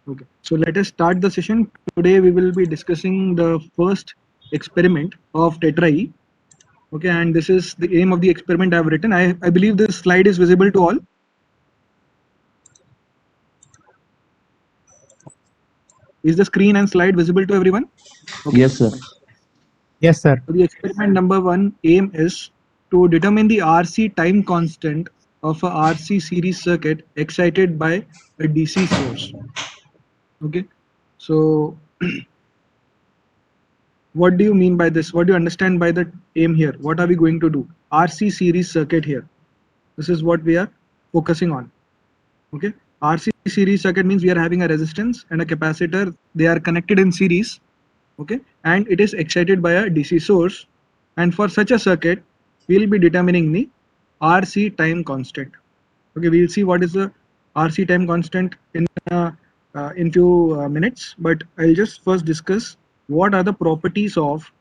Okay, so let us start the session. Today we will be discussing the first experiment of tetra E. Okay, and this is the aim of the experiment I have written. I believe this slide is visible to all. Is the screen and slide visible to everyone? Okay. Yes, sir. Yes, sir. So the experiment number one aim is to determine the RC time constant of a RC series circuit excited by a DC source. Okay, so what do you mean by this? What do you understand by the aim here? What are we going to do? RC series circuit here. This is what we are focusing on. Okay, RC series circuit means we are having a resistance and a capacitor. They are connected in series. Okay, and it is excited by a DC source. And for such a circuit, we will be determining the RC time constant. Okay, we will see what is the RC time constant in few minutes. But I'll just first discuss what are the properties of.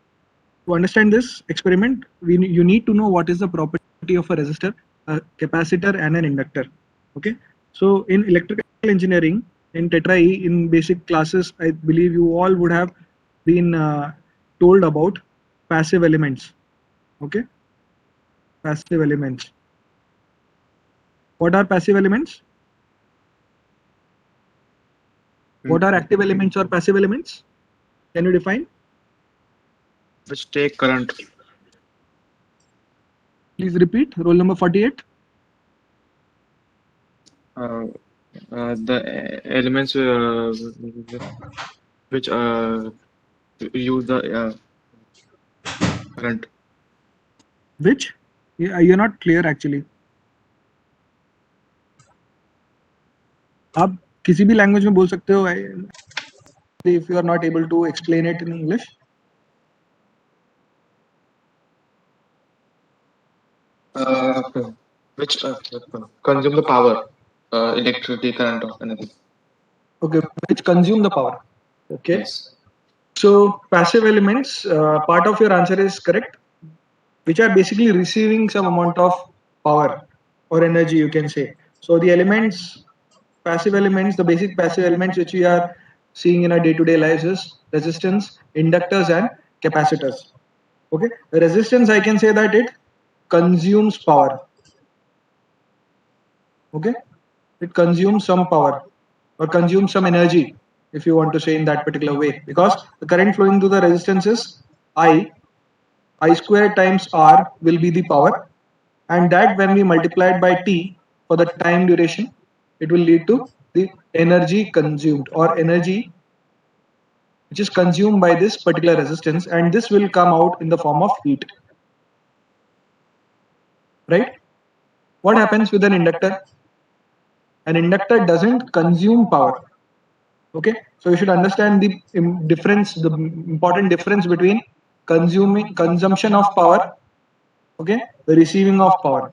To understand this experiment, you need to know what is the property of a resistor, a capacitor, and an inductor. Okay, so in electrical engineering, in tetra E, in basic classes, I believe you all would have been told about passive elements. Okay, passive elements. What are passive elements? What are active elements or passive elements? Can you define? Which take current. Please repeat. Roll number 48. The elements which use the current. Which? You're not clear actually. आप किसी भी language में बोल सकते हो if you are not able to explain it in English. Which consume the power, electricity, current, or anything. Okay, which consume the power. Okay. Yes. So passive elements, part of your answer is correct, which are basically receiving some amount of power or energy, you can say. So the elements, passive elements, the basic passive elements which we are seeing in our day-to-day lives is resistance, inductors, and capacitors. Okay, the resistance, I can say that it consumes power. Okay, it consumes some power or consumes some energy, if you want to say in that particular way, because the current flowing through the resistance is I square times R will be the power, and that when we multiply it by T for the time duration, it will lead to the energy consumed or energy which is consumed by this particular resistance, and this will come out in the form of heat. Right? What happens with an inductor? An inductor doesn't consume power. Okay, so you should understand the difference, the important difference between consumption of power, okay, the receiving of power,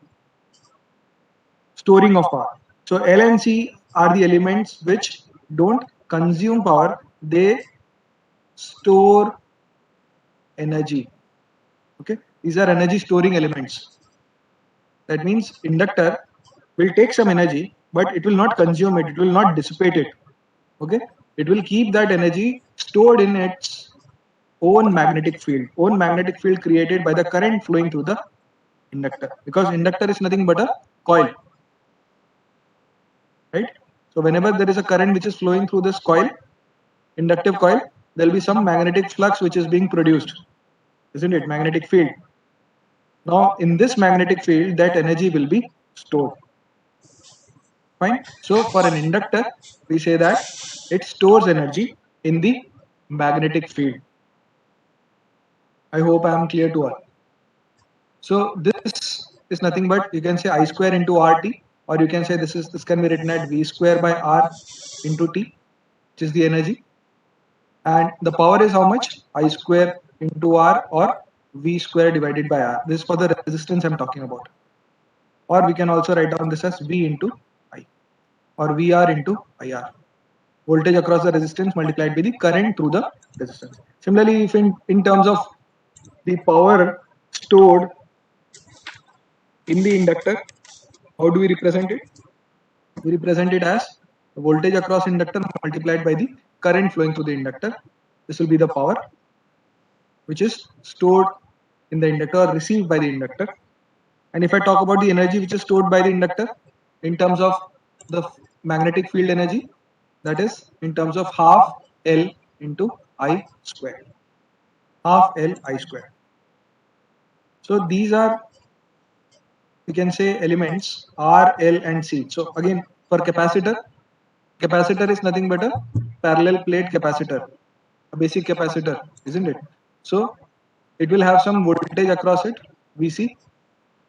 storing of power. So L and C are the elements which don't consume power, they store energy. Okay, these are energy storing elements. That means inductor will take some energy, but it will not consume it, it will not dissipate it. Okay, it will keep that energy stored in its own magnetic field created by the current flowing through the inductor, because inductor is nothing but a coil, right? So whenever there is a current which is flowing through this coil, inductive coil, there will be some magnetic flux which is being produced, isn't it? Magnetic field. Now in this magnetic field, that energy will be stored. Fine. So for an inductor, we say that it stores energy in the magnetic field. I hope I am clear to all. So this is nothing but, you can say I square into RT, or you can say this can be written at V square by R into T, which is the energy. And the power is how much? I square into R, or V square divided by R. This is for the resistance I'm talking about. Or we can also write down this as V into I, or VR into IR. Voltage across the resistance multiplied by the current through the resistance. Similarly, if in terms of the power stored in the inductor, how do we represent it? We represent it as The voltage across inductor multiplied by the current flowing through the inductor. This will be the power which is stored in the inductor or received by the inductor. And if I talk about the energy which is stored by the inductor in terms of the magnetic field energy, that is in terms of half L into I square. Half L I square. So these are, we can say, elements R, L and C. So again, for capacitor, capacitor is nothing but a parallel plate capacitor, a basic capacitor, isn't it? So it will have some voltage across it, VC,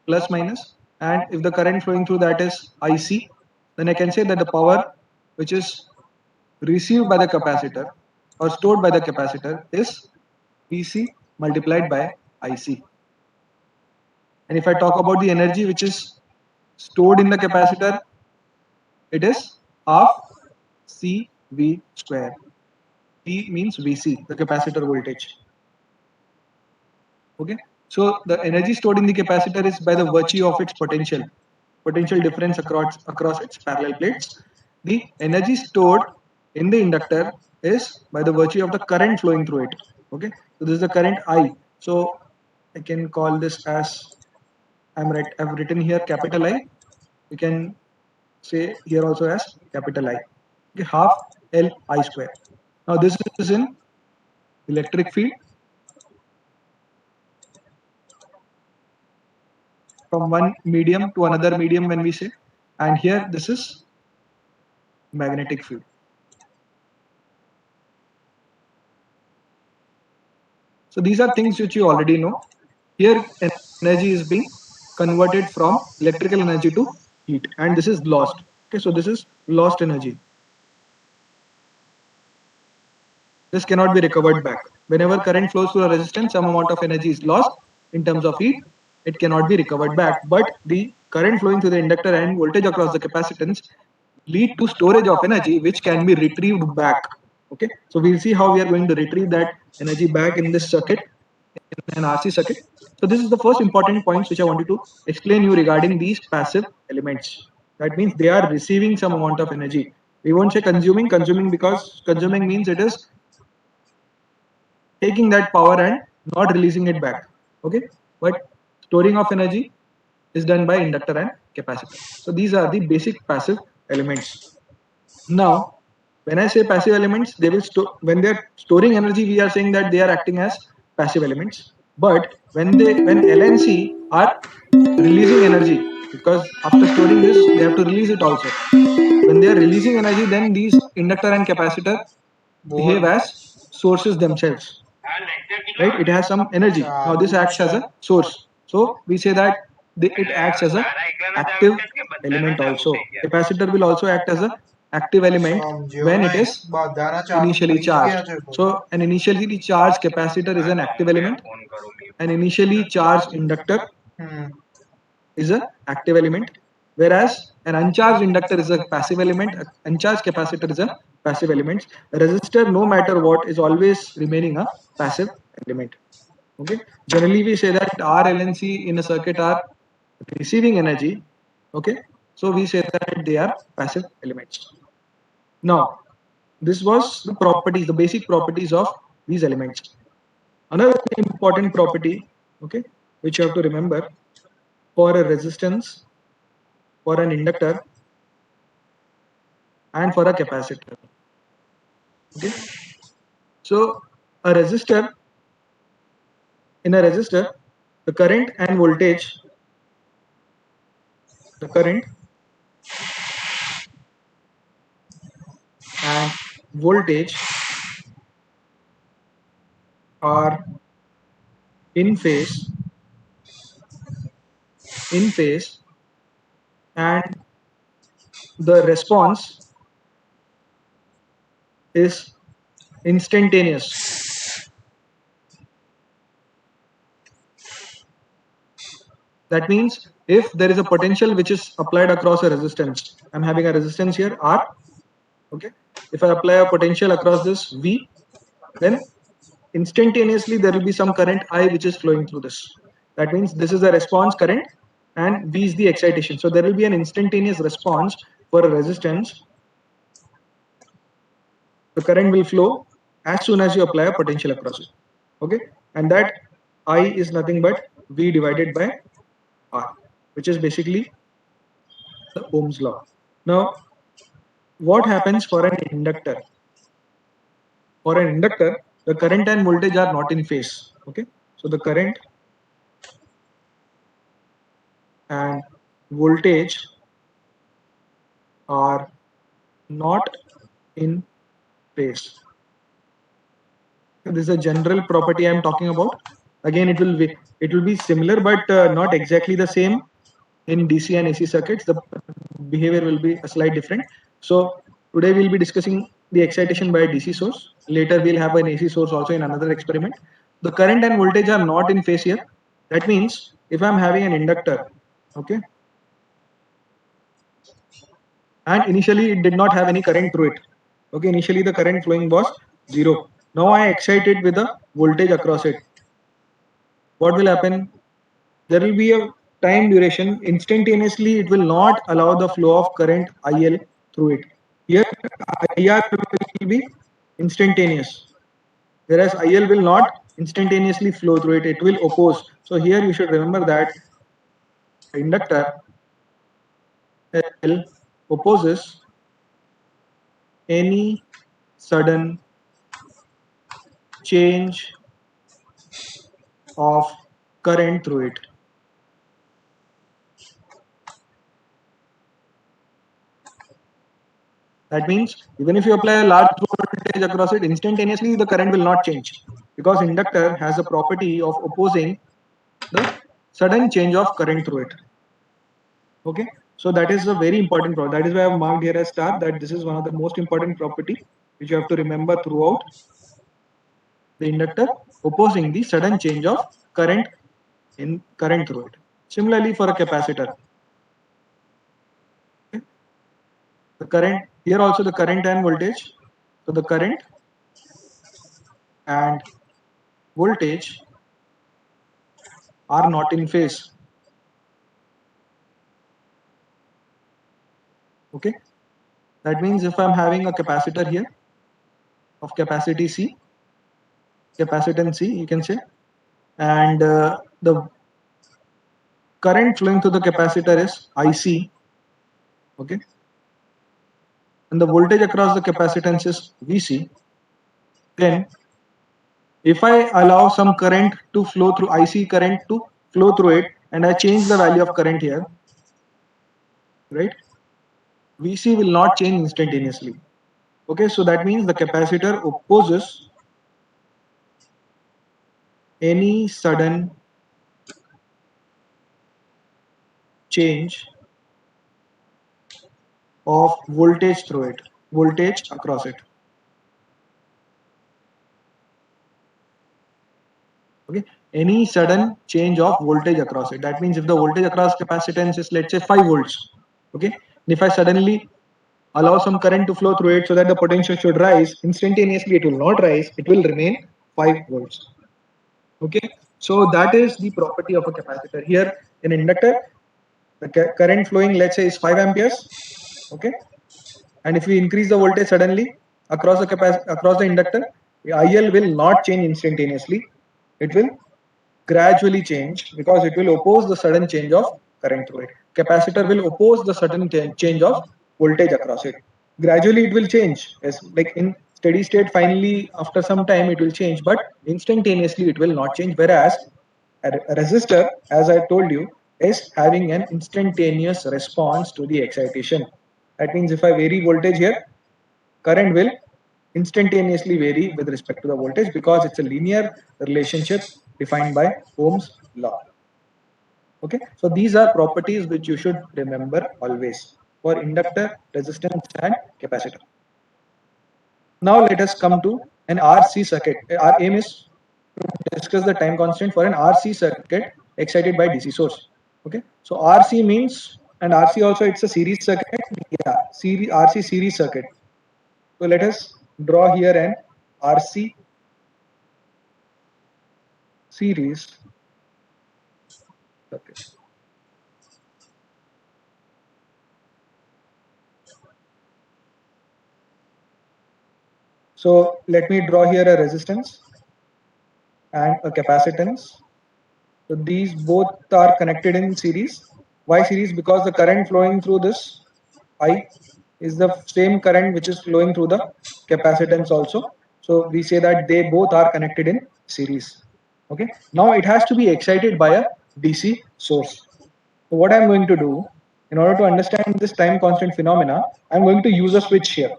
plus minus, and if the current flowing through that is IC, then I can say that the power which is received by the capacitor or stored by the capacitor is VC multiplied by IC. And if I talk about the energy which is stored in the capacitor, it is half CV square. V means VC, the capacitor voltage. Okay, so the energy stored in the capacitor is by the virtue of its potential difference across its parallel plates. The energy stored in the inductor is by the virtue of the current flowing through it. Okay, so this is the current I. So I can call this as, I've written here capital I. We can say here also as capital I. Okay, half L I square. Now this is in electric field. From one medium to another medium when we say, and here this is magnetic field. So these are things which you already know. Here energy is being converted from electrical energy to heat, and this is lost. Okay, so this is lost energy. This cannot be recovered back. Whenever current flows through a resistance, some amount of energy is lost in terms of heat. It cannot be recovered back, but the current flowing through the inductor and voltage across the capacitance lead to storage of energy which can be retrieved back. Okay, so we'll see how we are going to retrieve that energy back in this circuit, in an RC circuit. So this is the first important points which I wanted to explain you regarding these passive elements. That means they are receiving some amount of energy. We won't say consuming because consuming means it is taking that power and not releasing it back. Okay, but storing of energy is done by inductor and capacitor. So these are the basic passive elements. Now, when I say passive elements, they will store, when they are storing energy, we are saying that they are acting as passive elements. But when L and C are releasing energy, because after storing this, they have to release it also. When they are releasing energy, then these inductor and capacitor behave as sources themselves. Right? It has some energy. Now this acts as a source. So we say that it acts as a active element also. Capacitor will also act as a active element when it is initially charged. So an initially charged capacitor is an active element. An initially charged inductor is an active element, whereas an uncharged inductor is a passive element. An uncharged capacitor is a passive element. A resistor, no matter what, is always remaining a passive element. Okay, generally we say that R, L and C in a circuit are receiving energy. Okay, so we say that they are passive elements. Now this was the properties, the basic properties of these elements. Another important property, okay, which you have to remember, for a resistance, for an inductor and for a capacitor. Okay, so a resistor, in a resistor, the current and voltage, the current and voltage are in phase, and the response is instantaneous. That means if there is a potential which is applied across a resistance, I'm having a resistance here R. Okay, if I apply a potential across this V, then instantaneously there will be some current I which is flowing through this. That means this is the response current and V is the excitation. So there will be an instantaneous response for a resistance the current will flow as soon as you apply a potential across it. Okay, and that I is nothing but V divided by R, which is basically the Ohm's law. Now, what happens for an inductor? For an inductor, the current and voltage are not in phase. Okay, so the current and voltage are not in phase. This is a general property I am talking about. Again, it will be similar, but not exactly the same in DC and AC circuits. The behavior will be a slight different. So today we'll be discussing the excitation by a DC source. Later we'll have an AC source also in another experiment. The current and voltage are not in phase here. That means if I'm having an inductor, okay, and initially it did not have any current through it. Okay, initially the current flowing was 0. Now I excite it with a voltage across it. What will happen? There will be a time duration. Instantaneously, it will not allow the flow of current IL through it. Here, IR will be instantaneous, whereas IL will not instantaneously flow through it. It will oppose. So here you should remember that inductor L opposes any sudden change of current through it. That means even if you apply a large voltage across it, instantaneously the current will not change, because inductor has a property of opposing the sudden change of current through it. Okay, so that is a very important property. That is why I have marked here as star, that this is one of the most important property which you have to remember throughout. The inductor opposing the sudden change of current through it. Similarly for a capacitor, okay, the current here also the current and voltage. So the current and voltage are not in phase. Okay, that means if I'm having a capacitor here of capacity C, capacitance C, you can say, and the current flowing through the capacitor is IC, okay, and the voltage across the capacitance is VC, then if I allow some current to flow through, IC current to flow through it, and I change the value of current here, right, VC will not change instantaneously. Okay, so that means the capacitor opposes any sudden change of voltage through it, voltage across it. Okay, any sudden change of voltage across it. That means if the voltage across capacitance is, let's say, 5 volts, okay, and if I suddenly allow some current to flow through it so that the potential should rise, instantaneously it will not rise, it will remain 5 volts. Okay, so that is the property of a capacitor. Here in inductor, the current flowing, let's say, is 5 amperes, okay, and if we increase the voltage suddenly across the inductor, the IL will not change instantaneously, it will gradually change, because it will oppose the sudden change of current through it. Capacitor will oppose the sudden change of voltage across it. Gradually it will change, as like in steady state, finally after some time it will change, but instantaneously it will not change, whereas a resistor, as I told you, is having an instantaneous response to the excitation. That means if I vary voltage here, current will instantaneously vary with respect to the voltage, because it's a linear relationship defined by Ohm's law. Okay, so these are properties which you should remember always for inductor, resistance, and capacitor. Now let us come to an RC circuit. Our aim is to discuss the time constant for an RC circuit excited by DC source. Okay, so RC means, and RC also, it's a series circuit. Yeah, RC series circuit. So let us draw here an RC series circuit. So let me draw here a resistance and a capacitance. So these both are connected in series. Why series? Because the current flowing through this I is the same current which is flowing through the capacitance also. So we say that they both are connected in series. Okay. Now it has to be excited by a DC source. So what I'm going to do, in order to understand this time constant phenomena, I'm going to use a switch here.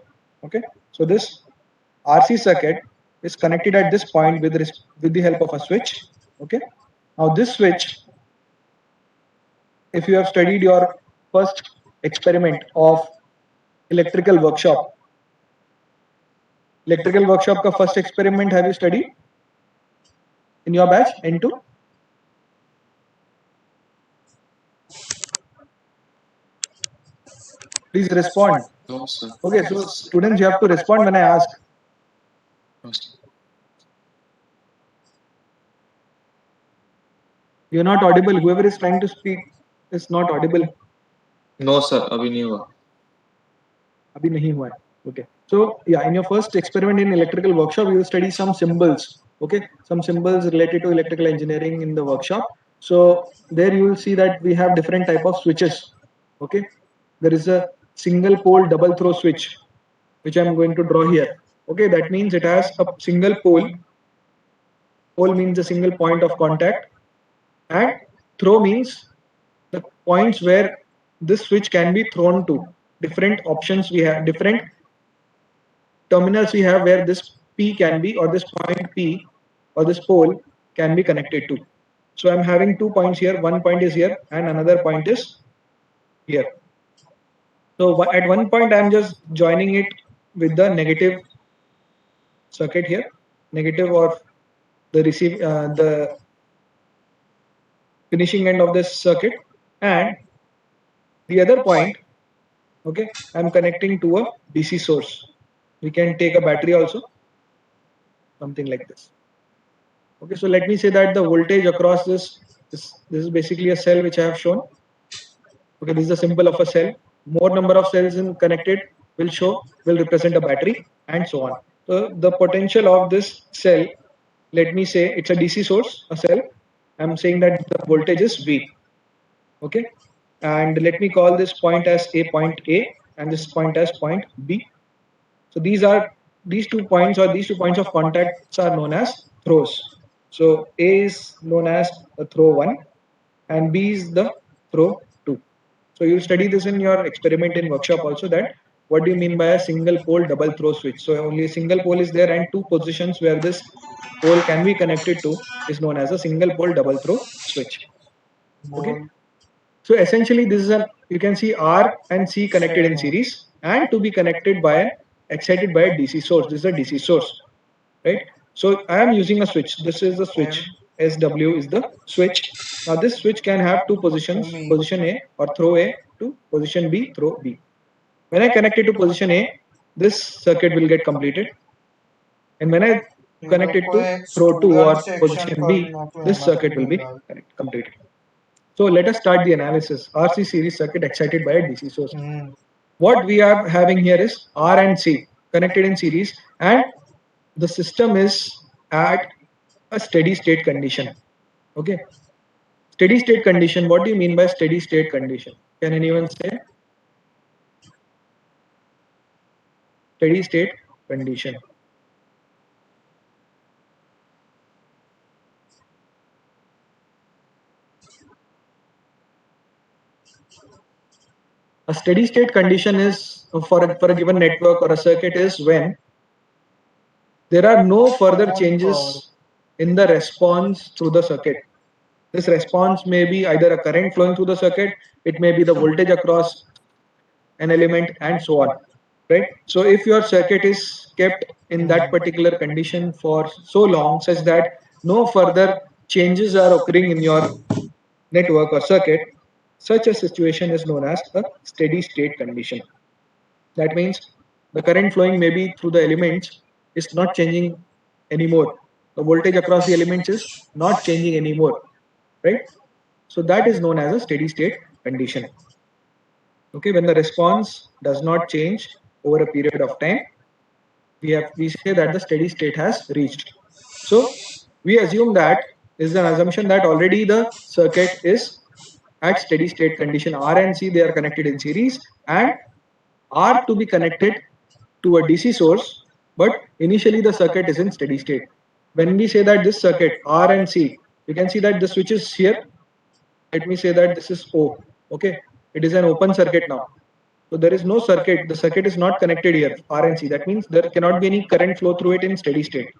Okay. So this RC circuit is connected at this point with the help of a switch. Okay. Now this switch, if you have studied your first experiment of electrical workshop का first experiment have you studied in your batch N2? Please respond. No, sir. Okay, so students, you have to respond when I ask. No, sir. You're not audible. Whoever is trying to speak is not audible. No, sir. अभी नहीं हुआ. अभी नहीं हुआ है. Okay. So yeah, in your first experiment in electrical workshop, you will study some symbols. Okay, some symbols related to electrical engineering in the workshop. So there you will see that we have different type of switches. Okay, there is a single pole double throw switch, which I'm going to draw here. Okay, that means it has a single pole. Pole means a single point of contact, and throw means the points where this switch can be thrown to. Different options we have, different terminals we have where this P can be, or this point P or this pole can be connected to. So I'm having 2 points here. One point is here and another point is here. So at one point I'm just joining it with the negative circuit here, negative or the finishing end of this circuit, and the other point, okay, I'm connecting to a DC source. We can take a battery also, something like this. Okay, so let me say that the voltage across this is basically a cell which I have shown. Okay, this is a symbol of a cell. More number of cells in connected will represent a battery, and so on. So the potential of this cell, let me say it's a DC source, a cell. I'm saying that the voltage is V. Okay, and let me call this point as point A and this point as point B. So these 2 points of contacts are known as throws. So A is known as a throw 1 and B is the throw 2. So you'll study this in your experiment in workshop also, that what do you mean by a single pole double throw switch. So only a single pole is there and 2 positions where this pole can be connected to is known as a single pole double throw switch. Okay. So essentially this is you can see R and C connected in series and to be connected by excited by a DC source. This is a DC source, right? So I am using a switch. This is the switch. SW is the switch. Now this switch can have 2 positions, position A or throw A to position B, throw B. When I connect it to position A, this circuit will get completed. And when I connect it to throw 2 or position B, this circuit will be completed. So let us start the analysis. RC series circuit excited by a DC source. What we are having here is R and C connected in series, and the system is at a steady state condition. Okay. Steady state condition. What do you mean by steady state condition? Can anyone say? Steady state condition. A steady state condition is for a given network or a circuit is when there are no further changes in the response through the circuit. This response may be either a current flowing through the circuit, it may be the voltage across an element, and so on, right? So if your circuit is kept in that particular condition for so long such that no further changes are occurring in your network or circuit, such a situation is known as a steady state condition. That means the current flowing maybe through the elements is not changing anymore. The voltage across the elements is not changing anymore, right? So that is known as a steady state condition. Okay, when the response does not change over a period of time, we say that the steady state has reached. So we assume that is an assumption that already the circuit is at steady state condition. R and C, they are connected in series, and R to be connected to a DC source, but initially the circuit is in steady state. When we say that this circuit R and C, you can see that the switch is here. Let me say that this is O. Okay, it is an open circuit now. So there is no circuit. The circuit is not connected here, R and C. That means there cannot be any current flow through it in steady state,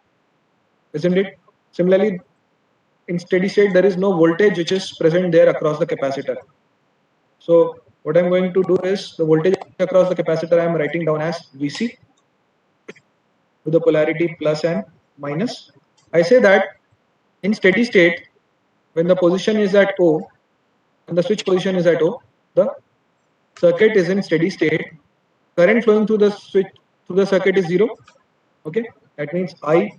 isn't it? Similarly, in steady state, there is no voltage which is present there across the capacitor. So what I'm going to do is the voltage across the capacitor I'm writing down as VC with the polarity plus and minus. I say that in steady state, when the position is at O, and the switch position is at O, the circuit is in steady state. Current flowing through the switch through the circuit is 0. Okay, that means I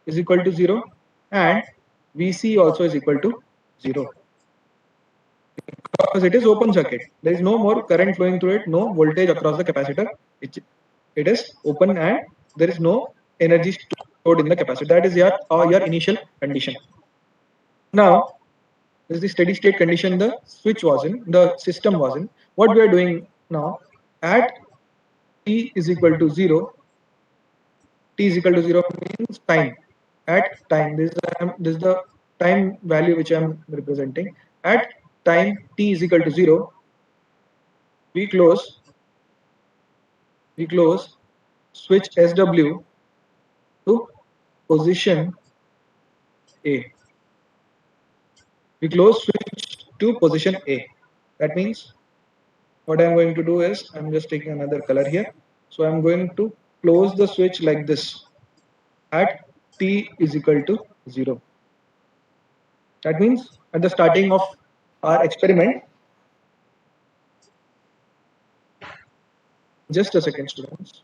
is equal to 0 and VC also is equal to 0 because it is open circuit. There is no more current flowing through it, no voltage across the capacitor. It is open and there is no energy stored in the capacitor. That is your initial condition. Now, this is the steady state condition the switch was in, the system was in. What we are doing now, at t is equal to 0, t is equal to 0 means time. At time, this is the time value which I am representing. At time t is equal to 0, we close switch SW to position A. We close switch to position A. That means what I'm going to do is I'm just taking another color here. So I'm going to close the switch like this at t is equal to 0. That means at the starting of our experiment, just a second, students.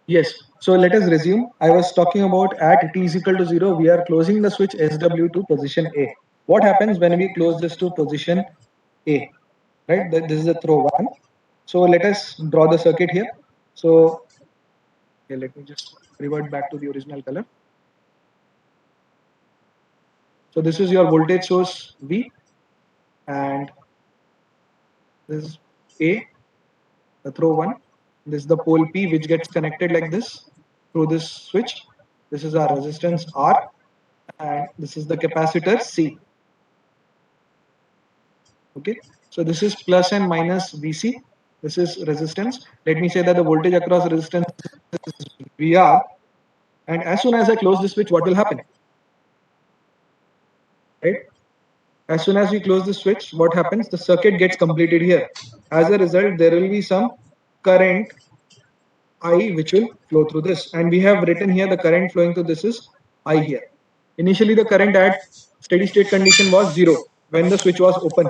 Yes. So let us resume. I was talking about at t is equal to 0, we are closing the switch SW to position A. What happens when we close this to position A? Right? This is the throw one. So let us draw the circuit here. So okay, let me just revert back to the original color. So this is your voltage source V, and this is A, the throw one. This is the pole P which gets connected like this through this switch. This is our resistance R, and this is the capacitor C. Okay, so this is plus and minus VC. This is resistance. Let me say that the voltage across resistance is VR, and as soon as I close the switch, what will happen? Right? As soon as we close the switch, what happens? The circuit gets completed here. As a result, there will be some current I which will flow through this, and we have written here the current flowing through this is I here. Initially, the current at steady state condition was 0 when the switch was open.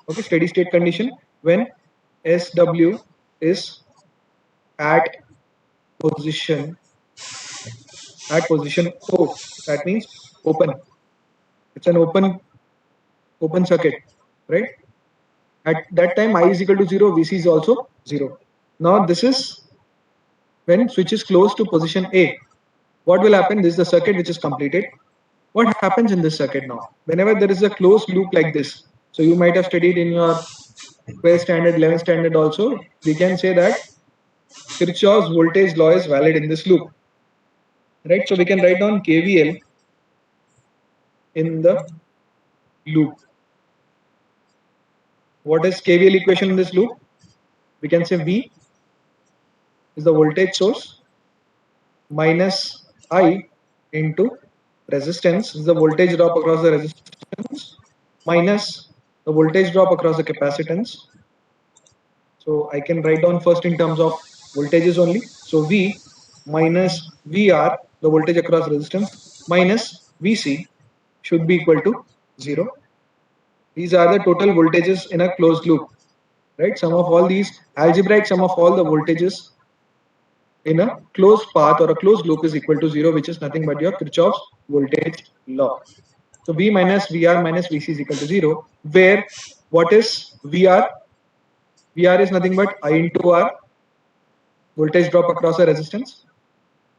Okay, steady state condition when SW is at position O. That means open. It's an open circuit, right? At that time, I is equal to 0, VC is also 0. Now this is when switch is close to position A. What will happen? This is the circuit which is completed. What happens in this circuit now? Whenever there is a closed loop like this, so you might have studied in your 12th standard, 11th standard also, we can say that Kirchhoff's voltage law is valid in this loop. Right? So we can write down KVL in the loop. What is KVL equation in this loop? We can say V is the voltage source minus I into resistance is the voltage drop across the resistance minus the voltage drop across the capacitance. So I can write down first in terms of voltages only. So V minus VR, the voltage across resistance, minus VC should be equal to 0. These are the total voltages in a closed loop, right? Sum of all these, algebraic sum of all the voltages in a closed path or a closed loop is equal to 0, which is nothing but your Kirchhoff's voltage law. So V minus VR minus VC is equal to 0, where what is VR? VR is nothing but I into R, voltage drop across a resistance.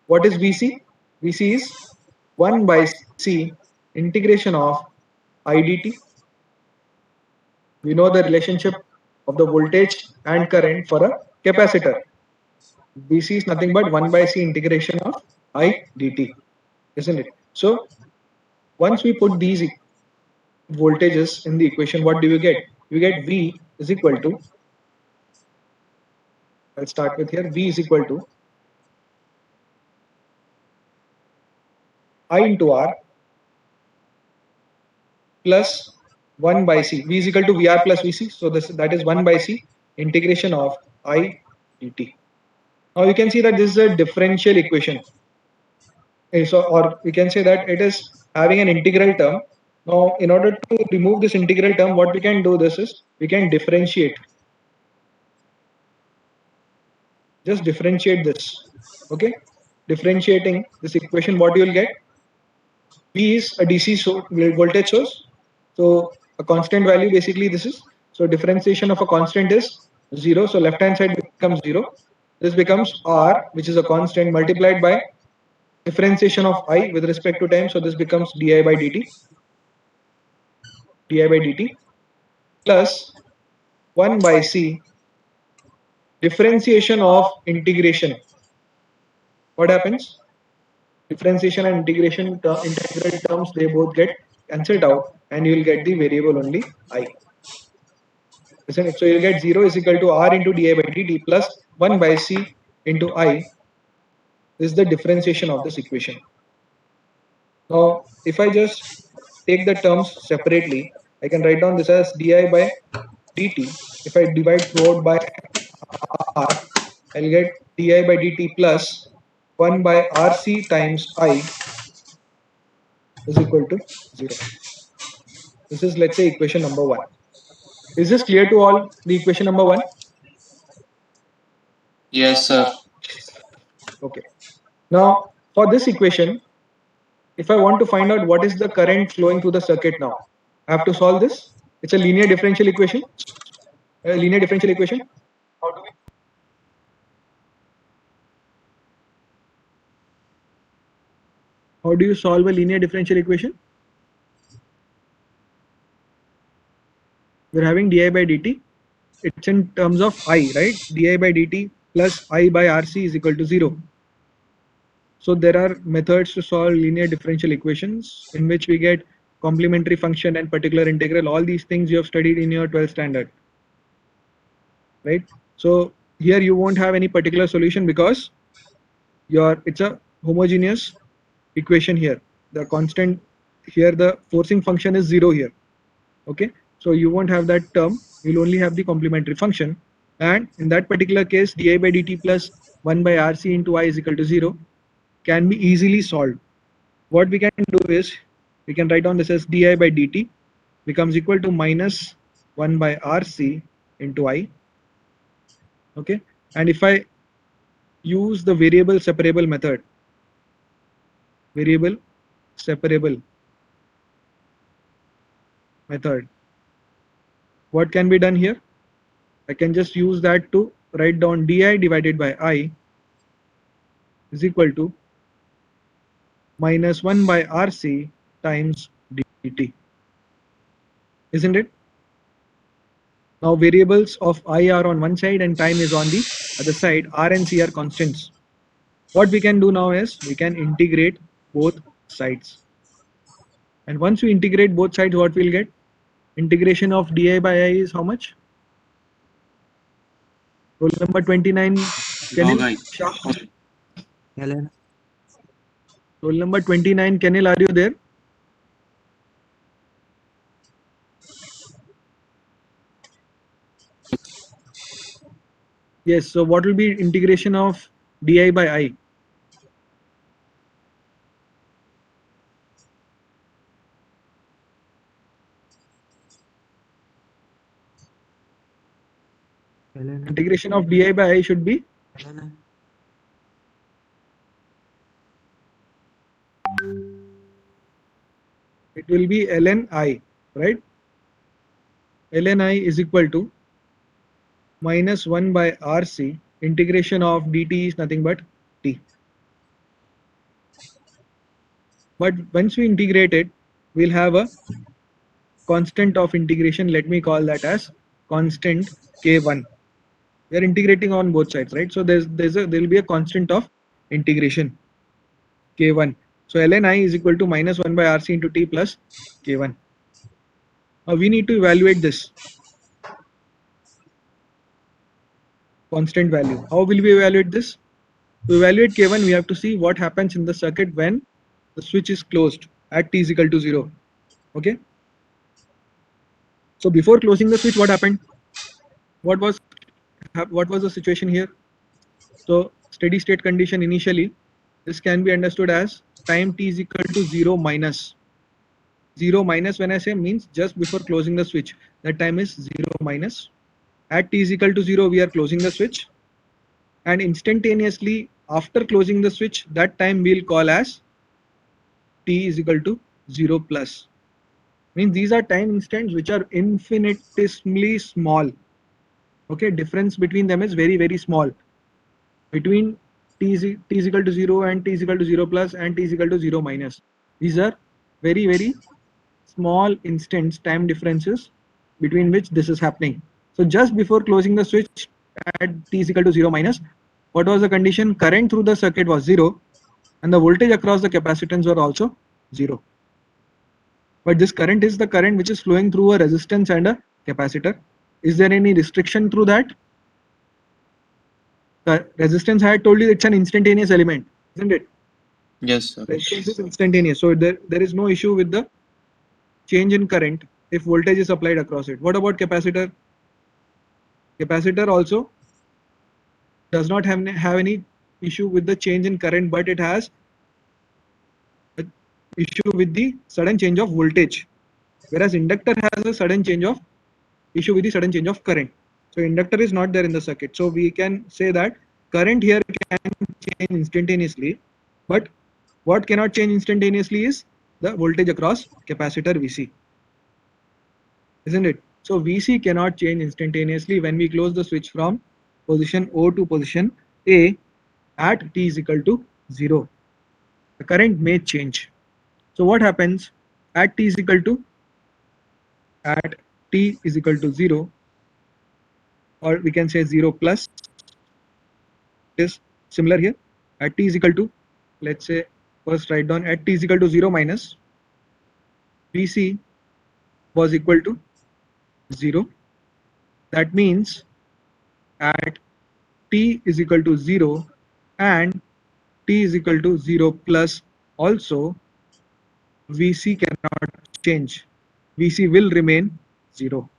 What is VC? VC is 1 by C integration of I dt. We know the relationship of the voltage and current for a capacitor. VC is nothing but 1 by C integration of I dt, isn't it? So once we put these voltages in the equation, what do you get? You get V is equal to, I'll start with here, V is equal to I into R plus 1 by C. V is equal to VR plus VC. So that is 1 by C integration of I dt. Now you can see that this is a differential equation. So, or we can say that it is having an integral term. Now, in order to remove this integral term, what we can do this is we can differentiate. Just differentiate this. Okay, differentiating this equation, what you will get? V is a DC voltage source. So a constant value basically this is. So differentiation of a constant is 0. So left hand side becomes 0. This becomes R, which is a constant, multiplied by differentiation of I with respect to time. So this becomes di by dt. Di by dt plus 1 by C differentiation of integration. What happens? Differentiation and integration integral terms, they both get cancelled out and you will get the variable only I. Isn't it? So you'll get 0 is equal to R into di by dt plus 1 by C into I. This is the differentiation of this equation. Now, if I just take the terms separately, I can write down this as di by dt. If I divide throughout by R, I'll get di by dt plus 1 by RC times I is equal to 0. This is, let's say, equation number 1. Is this clear to all, the equation number 1? Yes, sir. Okay. Now, for this equation, if I want to find out what is the current flowing through the circuit now, I have to solve this. It's a linear differential equation. How do you solve a linear differential equation? We're having di by dt. It's in terms of I, right? Di by dt plus I by RC is equal to 0. So there are methods to solve linear differential equations in which we get complementary function and particular integral. All these things you have studied in your 12th standard, right? So here you won't have any particular solution because it's a homogeneous equation here. The constant here, the forcing function is 0 here. Okay, so you won't have that term. You'll only have the complementary function, and in that particular case, di by dt plus 1 by rc into I is equal to 0 can be easily solved. What we can do is we can write down this as di by dt becomes equal to minus 1 by rc into I. Okay, and if I use the variable separable method, variable separable method, what can be done here? I can just use that to write down di divided by I is equal to minus 1 by rc times dt, isn't it? Now variables of I are on one side and time is on the other side. R and C are constants. What we can do now is we can integrate both sides. And once we integrate both sides, what we'll get? Integration of di by I is how much? Roll number 29. Kenil? Shah? Helen. Roll number 29. Kenil, are you there? Yes. So what will be integration of di by I? Helen. Integration of di by I should be Helen. it will be ln I, right? Ln I is equal to minus 1 by rc. Integration of dt is nothing but t. But once we integrate it, we'll have a constant of integration. Let me call that as constant k1. We are integrating on both sides, right? So there will be a constant of integration k1. So ln I is equal to minus 1 by rc into t plus k1. Now we need to evaluate this constant value. How will we evaluate this? To evaluate k1, we have to see what happens in the circuit when the switch is closed at t is equal to 0. Okay. So before closing the switch, what happened? What was the situation here? So steady state condition initially, this can be understood as time t is equal to 0 minus. 0 minus when I say means just before closing the switch, that time is 0 minus. At t is equal to 0, we are closing the switch, and instantaneously after closing the switch, that time we'll call as t is equal to 0 plus. Means these are time instants which are infinitesimally small. Okay, difference between them is very small. Between t is equal to 0 and t is equal to 0 plus and t is equal to 0 minus. These are very small instants, time differences between which this is happening. So just before closing the switch at t is equal to 0 minus, what was the condition? Current through the circuit was 0 and the voltage across the capacitance were also 0. But this current is the current which is flowing through a resistance and a capacitor. Is there any restriction through that? The resistance, I had told you, it's an instantaneous element, isn't it? Yes, sir. Resistance is instantaneous, so there is no issue with the change in current if voltage is applied across it. What about capacitor? Capacitor also does not have any issue with the change in current, but it has an issue with the sudden change of voltage, whereas inductor has a sudden change of issue with the sudden change of current. So inductor is not there in the circuit. So we can say that current here can change instantaneously, but what cannot change instantaneously is the voltage across capacitor Vc, isn't it? So Vc cannot change instantaneously when we close the switch from position O to position A at t is equal to 0. The current may change. So what happens at t is equal to 0, or we can say 0 plus, is similar here. At t is equal to let's say first write down at t is equal to 0 minus Vc was equal to 0. That means at t is equal to 0 and t is equal to 0 plus also Vc cannot change. Vc will remain 0.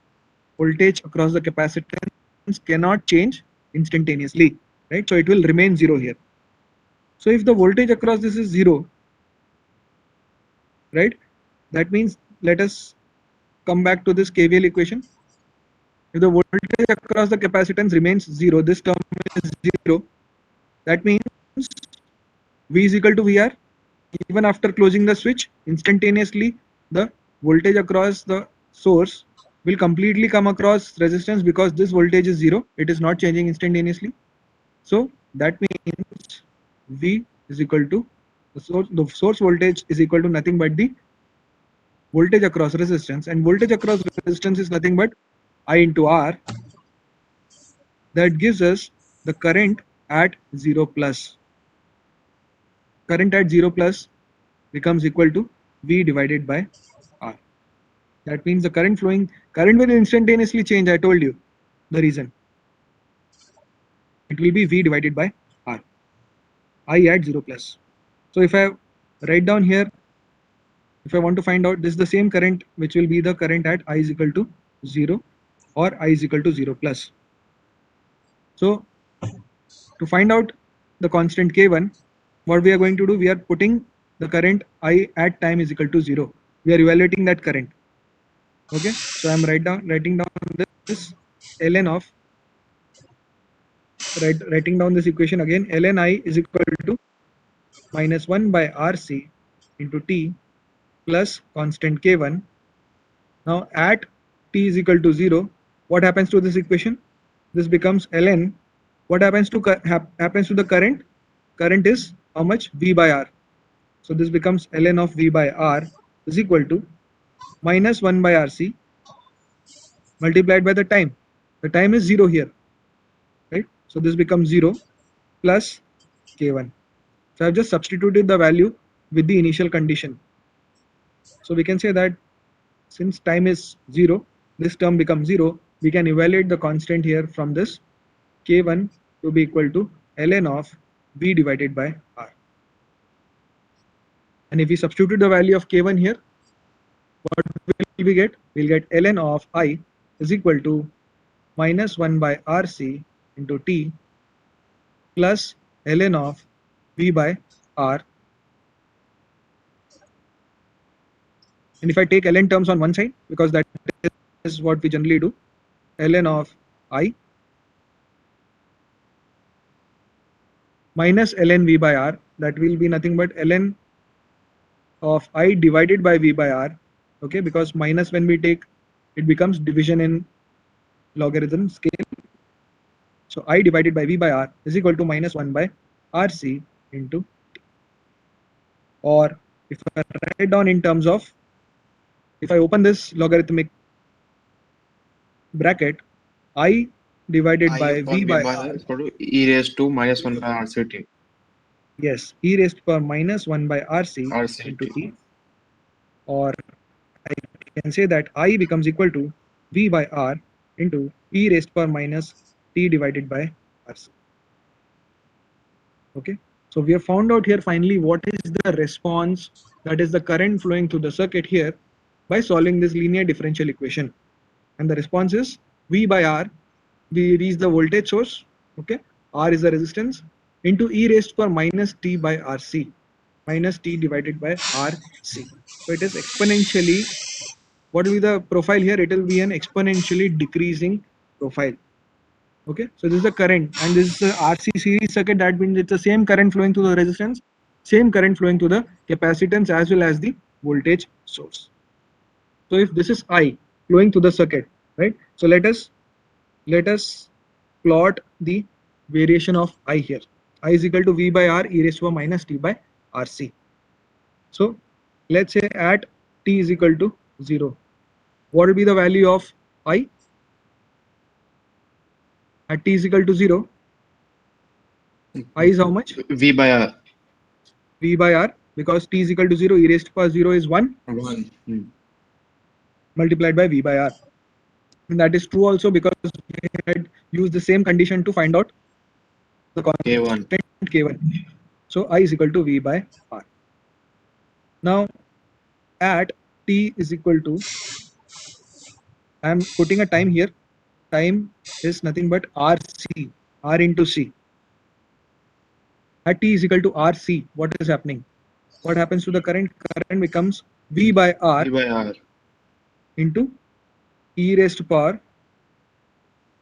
Voltage across the capacitance cannot change instantaneously, right? So it will remain 0 here. So if the voltage across this is 0, right, that means let us come back to this KVL equation. If the voltage across the capacitance remains 0, this term is 0, that means V is equal to VR. Even after closing the switch, instantaneously the voltage across the source will completely come across resistance because this voltage is 0. It is not changing instantaneously. So that means V is equal to the source voltage is equal to nothing but the voltage across resistance, and voltage across resistance is nothing but I into R. That gives us the current at 0 plus. Current at 0 plus becomes equal to V divided by R. That means the current will instantaneously change. I told you the reason. It will be V divided by R. I at 0 plus. So if I write down here, if I want to find out, this is the same current which will be the current at I is equal to 0 or I is equal to 0 plus. So to find out the constant K1, what we are going to do, we are putting the current I at time is equal to 0. We are evaluating that current. Okay, so I'm writing down this ln of writing down this equation again. Ln I is equal to minus 1 by RC into T plus constant K1. Now at T is equal to 0, what happens to this equation? This becomes ln. What happens to the current? Current is how much? V by R. So this becomes ln of V by R is equal to minus 1 by RC multiplied by the time. The time is 0 here, right? So this becomes 0 plus K1. So I've just substituted the value with the initial condition. So we can say that since time is 0, this term becomes 0. We can evaluate the constant here from this K1 to be equal to ln of V divided by R. And if we substitute the value of K1 here, what will we get? We'll get ln of I is equal to minus 1 by RC into T plus ln of V by R. And if I take ln terms on one side, because that is what we generally do, ln of I minus ln V by R, that will be nothing but ln of I divided by V by R. Okay, because minus when we take, it becomes division in logarithm scale. So I divided by V by R is equal to minus 1 by RC into T. Or if I write down in terms of, if I open this logarithmic bracket, I divided I by upon V V by by R. R is equal to e raised to minus 1 by RCT. Yes, e raised to power minus 1 by RC into T. Or I can say that I becomes equal to V by R into e raised to power minus T divided by RC. Okay, so we have found out here finally what is the response, that is the current flowing through the circuit here, by solving this linear differential equation. And the response is V by R. We reach the voltage source. Okay, R is the resistance into e raised to power minus T by RC, minus T divided by RC. So it is exponentially, what will be the profile here? It will be an exponentially decreasing profile. Okay, so this is the current, and this is the RC series circuit. That means it's the same current flowing through the resistance, same current flowing through the capacitance as well as the voltage source. So if this is I flowing through the circuit, right? So let us plot the variation of I here. I is equal to V by R e raised to minus T by RC. So let's say at T is equal to 0. What will be the value of I? At T is equal to 0. I is how much? V by R. V by R, because t is equal to 0, e raised to power 0 is 1 1. multiplied by V by R. And that is true also because we had used the same condition to find out the constant K1. So I is equal to V by R. Now at t is equal to, I am putting a time here. Time is nothing but RC, R into C. At t is equal to RC, what is happening? What happens to the current? Current becomes V by R V by R. into e raised to power.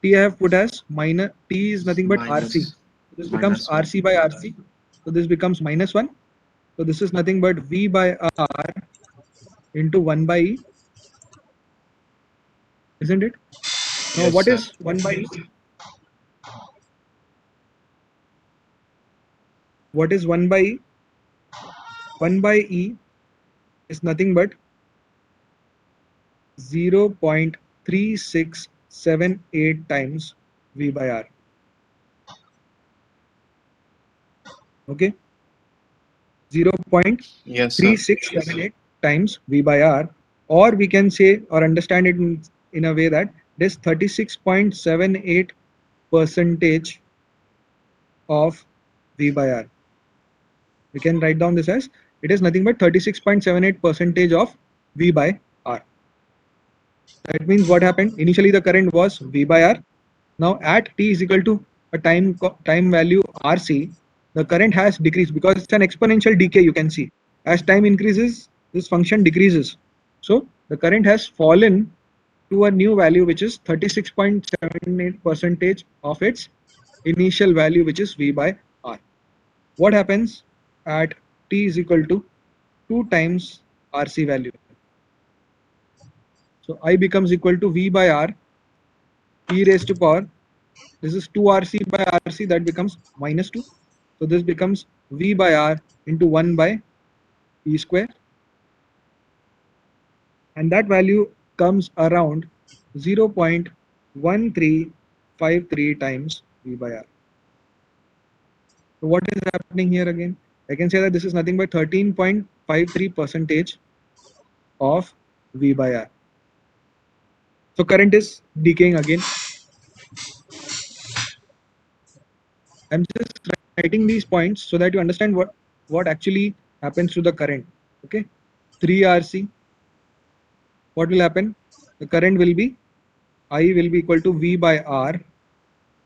T I have put as minus, t is nothing but RC. This becomes -1. RC by RC. So this becomes -1. So this is nothing but V by R into 1 by E, isn't it? Now Yes, what sir. is 1 by E? What is 1 by E? 1 by E is nothing but 0.3678 times V by R. Okay, Yes, sir. 0.3678 times V by R, or we can say or understand it in a way that it is 36.78 percentage of V by R. We can write down this as it is nothing but 36.78 percentage of V by R. That means what happened? Initially the current was V by R. Now at t is equal to a time value RC, the current has decreased because it's an exponential decay. You can see as time increases, this function decreases. So the current has fallen to a new value which is 36.78 percentage of its initial value, which is V by R. What happens at t is equal to 2 times RC value? So I becomes equal to V by R e raised to power, this is 2 RC by RC, that becomes -2. So this becomes V by R into 1 by E square, and that value comes around 0.1353 times V by R. So what is happening here again? I can say that this is nothing but 13.53 percentage of V by R. So current is decaying again. I'm just writing these points so that you understand what actually happens to the current. Okay, 3 RC. What will happen? The current will be, I will be equal to V by R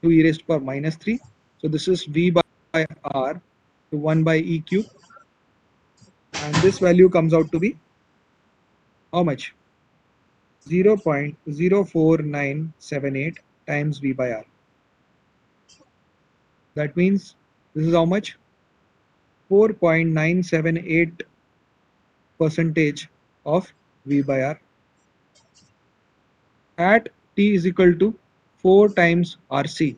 to e raised to power -3. So this is V by R to 1 by E cube, and this value comes out to be how much? 0.04978 times V by R. That means this is how much? 4.978 percentage of V by R. At t is equal to 4 times RC,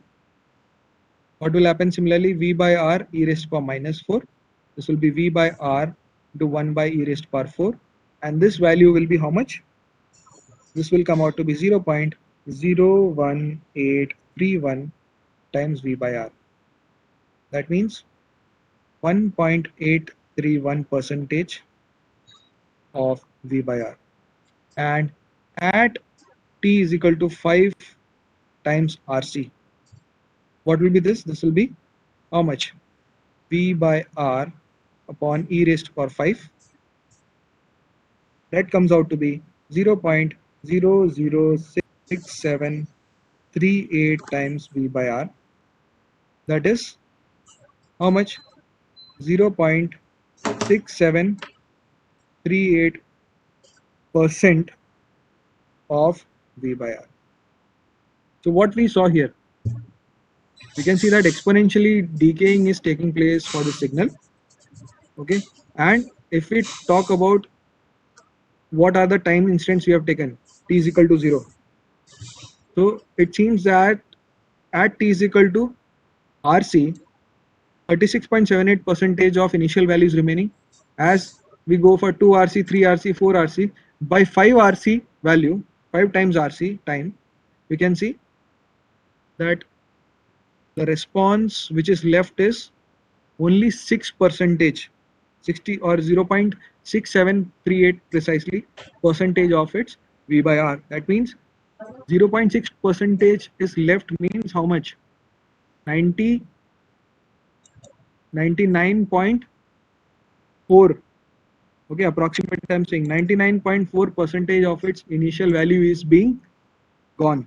what will happen? Similarly, V by R e raised to power -4. This will be V by R into 1 by e raised to power 4. And this value will be how much? This will come out to be 0.01831 times V by R. That means 1.831 percentage of V by R. And at t is equal to 5 times RC, what will be this? This will be how much? V by R upon e raised to power 5. That comes out to be 0.0063738 times V by R. That is how much? 0.6738% of V by R. So what we saw here, we can see that exponentially decaying is taking place for the signal. Okay, and if we talk about what are the time instants we have taken, t is equal to 0. So it seems that at t is equal to RC, 36.78 percentage of initial value is remaining. As we go for 2 RC, 3 RC, 4 RC, by 5 RC value, 5 times RC time, we can see that the response which is left is only 6 percentage 60 or 0.6738 precisely percentage of its V by R. That means 0.6 percentage is left means how much? 99.4. Okay, approximate I'm saying 99.4 percentage of its initial value is being gone.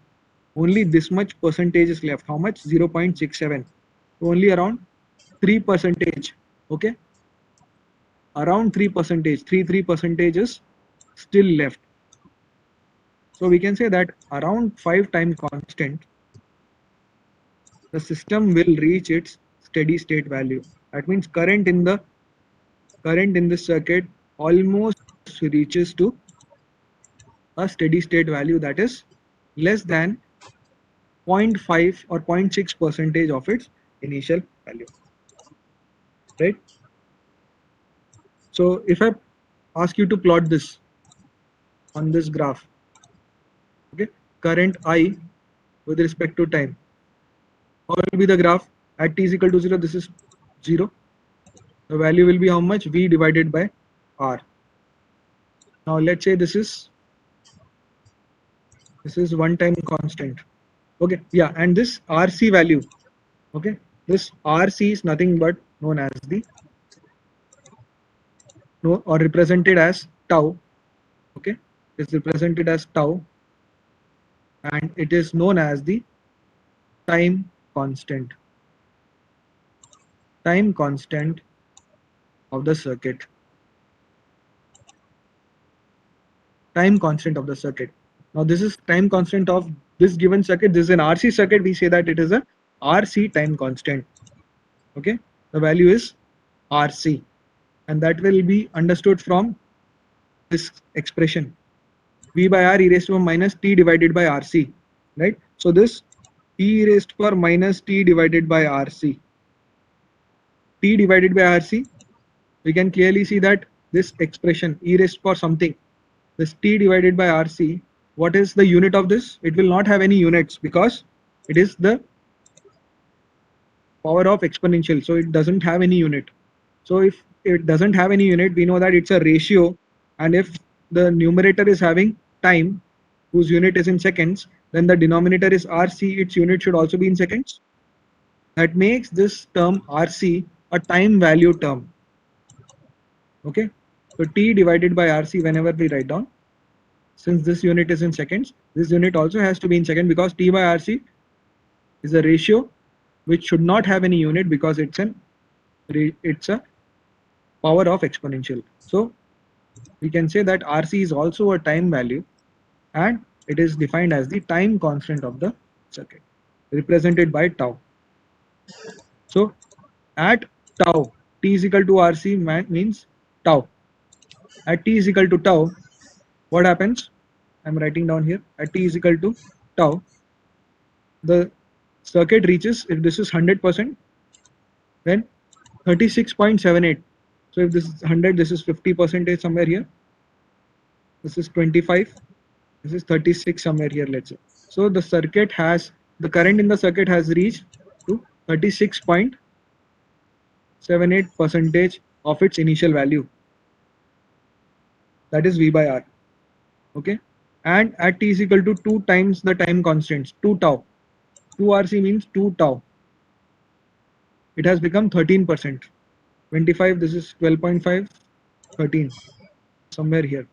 Only this much percentage is left. How much? 0.67. Only around 3 percentage. Okay, around 3 percentage. 3 percentage is still left. So we can say that around 5 time constant, the system will reach its steady state value. That means current in the circuit almost reaches to a steady state value that is less than 0.5 or 0.6 percentage of its initial value, right? So if I ask you to plot this on this graph, okay, current I with respect to time, how will be the graph? At t is equal to 0, this is 0. The value will be how much? V divided by R. Now let's say this is one time constant. Okay, yeah, and this RC value, okay, this RC is nothing but known as the or represented as tau. Okay, it's represented as tau, and it is known as the time constant. Time constant of the circuit. Time constant of the circuit. Now this is time constant of this given circuit. This is an RC circuit. We say that it is a RC time constant. Okay, the value is RC, and that will be understood from this expression, V by R e raised to power minus T divided by RC, right? So this E raised to power minus T divided by RC. T divided by RC, we can clearly see that this expression E raised to power something, this T divided by RC, what is the unit of this? It will not have any units because it is the power of exponential, so it doesn't have any unit. So if it doesn't have any unit, we know that it's a ratio, and if the numerator is having time whose unit is in seconds, then the denominator is RC, its unit should also be in seconds. That makes this term RC a time value term. Okay, so T divided by RC, whenever we write down, since this unit is in seconds, this unit also has to be in second, because T by RC is a ratio which should not have any unit because it's a power of exponential. So we can say that RC is also a time value, and it is defined as the time constant of the circuit, represented by tau. So at tau, T is equal to RC means tau. At T is equal to tau, what happens? I'm writing down here. At T is equal to tau, the circuit reaches, if this is 100%, then 36.78. So if this is 100, this is 50% somewhere here. This is 25. This is 36 somewhere here, let's say. So the circuit has, the current in the circuit has reached to 36.78% of its initial value. That is V by R. Okay. And at T is equal to 2 times the time constants, 2 tau. 2 RC means 2 tau. It has become 13%. 25, this is 12.5, 13, somewhere here.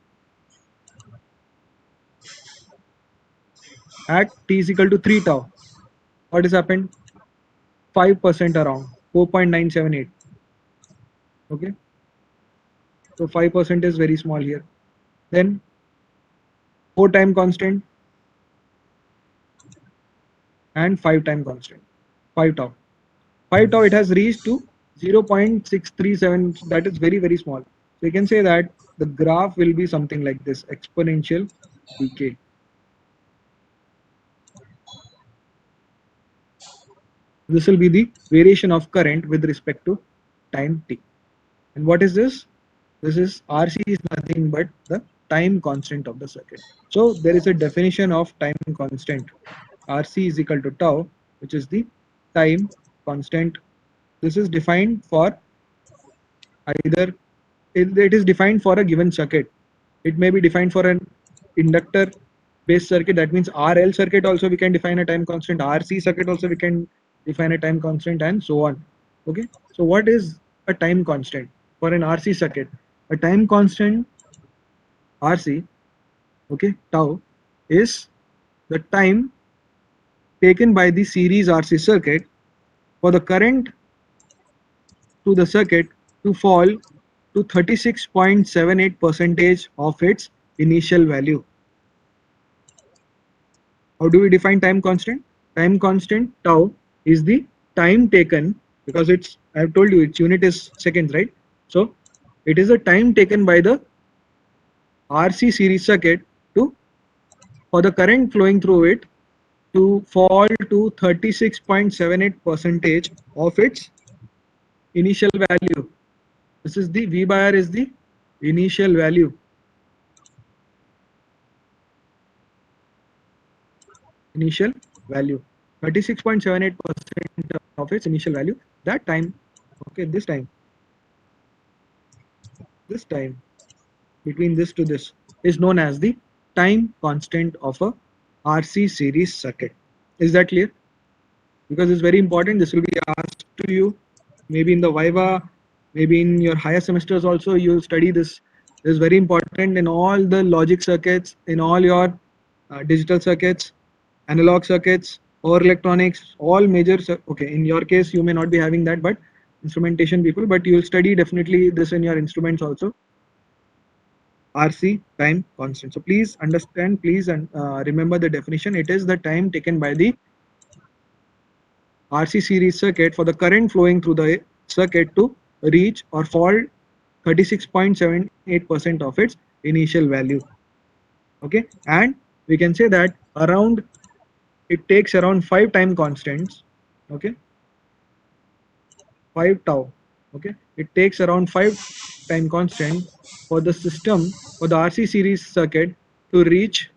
At T is equal to 3 tau, what has happened? 5% around, 4.978. Okay, so 5% is very small here. Then 4 time constant and 5 time constant, 5 tau. 5 tau, it has reached to 0.637, that is very, very small. So you can say that the graph will be something like this, exponential decay. This will be the variation of current with respect to time t. And what is this? This is RC is nothing but the time constant of the circuit. So there is a definition of time constant. RC is equal to tau, which is the time constant. This is defined for either it is defined for a given circuit. It may be defined for an inductor based circuit. That means RL circuit also we can define a time constant. RC circuit also we can define a time constant, and so on. Okay. So what is a time constant for an RC circuit? A time constant RC, okay, tau, is the time taken by the series RC circuit for the current to the circuit to fall to 36.78% of its initial value. How do we define time constant? Time constant tau is the time taken, because it's, I've told you its unit is seconds, right? So it is a time taken by the RC series circuit to, for the current flowing through it to fall to 36.78% of its initial value. This is the V by R is the initial value. Initial value 36.78% of its initial value. That time, okay, this time between this to this is known as the time constant of a RC series circuit. Is that clear? Because it's very important. This will be asked to you maybe in the Viva, maybe in your higher semesters also. You'll study this. This is very important in all the logic circuits, in all your digital circuits, analog circuits, or electronics, all major. Okay, in your case, you may not be having that, but instrumentation people, but you'll study definitely this in your instruments also. RC time constant. So please understand, please remember the definition. It is the time taken by the RC series circuit for the current flowing through the circuit to reach or fall 36.78% of its initial value. Okay, and we can say that around, it takes around 5 time constants. Okay, 5 tau. Okay, it takes around 5 time constant for the system, for the RC series circuit to reach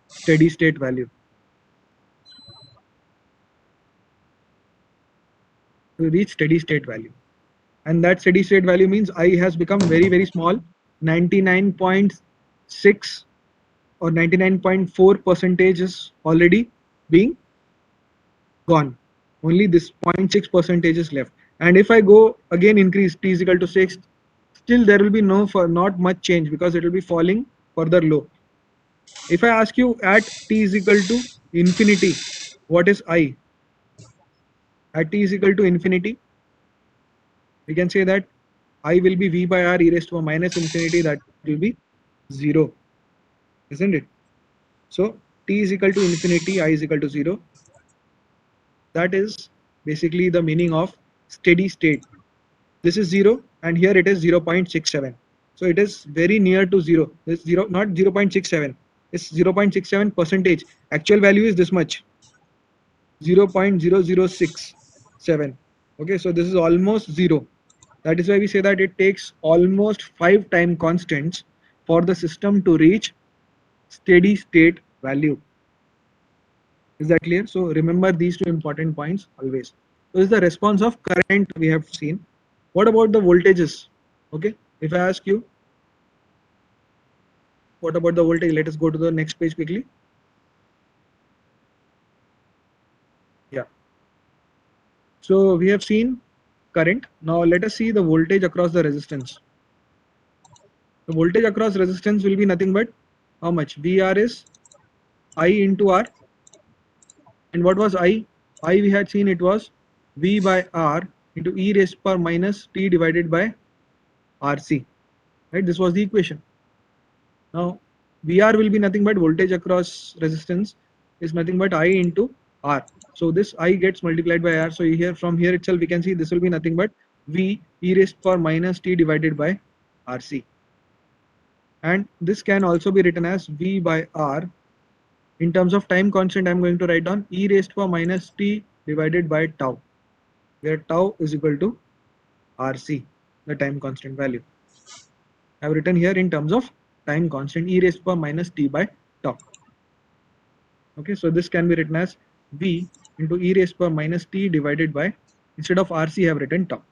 steady state value. And that steady state value means I has become very, very small, 99.6 or 99.4% is already being gone. Only this 0.6% is left. And if I go again increase t is equal to 6, still there will be not much change, because it will be falling further low. If I ask you at t is equal to infinity, what is I? At t is equal to infinity, we can say that I will be V by R e raised to minus infinity, that will be 0, isn't it? So t is equal to infinity, I is equal to 0. That is basically the meaning of steady state. This is 0 and here it is 0.67. So it is very near to 0. This 0, not 0.67. It's 0.67 percentage. Actual value is this much, 0.0067. Okay, so this is almost 0. That is why we say that it takes almost 5 time constants for the system to reach steady state value. Is that clear? So remember these two important points always. So this is the response of current we have seen. What about the voltages? Okay, if I ask you, what about the voltage? Let us go to the next page quickly. Yeah. So we have seen current. Now let us see the voltage across the resistance. The voltage across resistance will be nothing but how much? VR is I into R. And what was I? I we had seen it was V by R into e raised power minus t divided by RC. Right? This was the equation. Now VR will be nothing but voltage across resistance is nothing but I into R. So this I gets multiplied by R. So here, from here itself we can see this will be nothing but V e raised power minus t divided by RC. And this can also be written as V by R. In terms of time constant, I'm going to write down e raised power minus t divided by tau, where tau is equal to RC, the time constant value. I've written here in terms of time constant e raised power minus t by tau. Okay, so this can be written as V into e raised power minus t divided by, instead of RC I have written tau.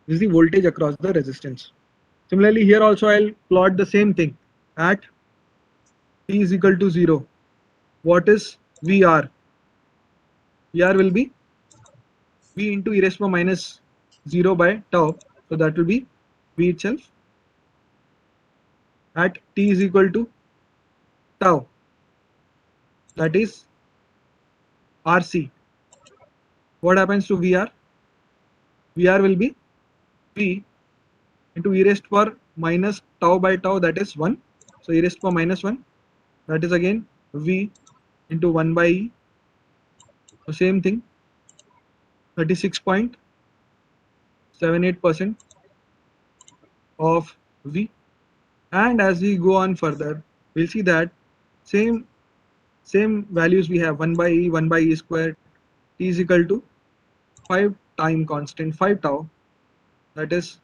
This is the voltage across the resistance. Similarly, here also I'll plot the same thing at t is equal to 0. What is VR? VR will be V into e raised to minus 0 by tau. So that will be V itself at t is equal to tau. That is RC. What happens to VR? VR will be V into e raised to minus tau by tau, that is 1. So e raised to minus 1, that is again V into 1 by E. So same thing, 36.78% of V. And as we go on further, we'll see that same values we have 1 by E squared, t is equal to 5 time constant 5 tau, that is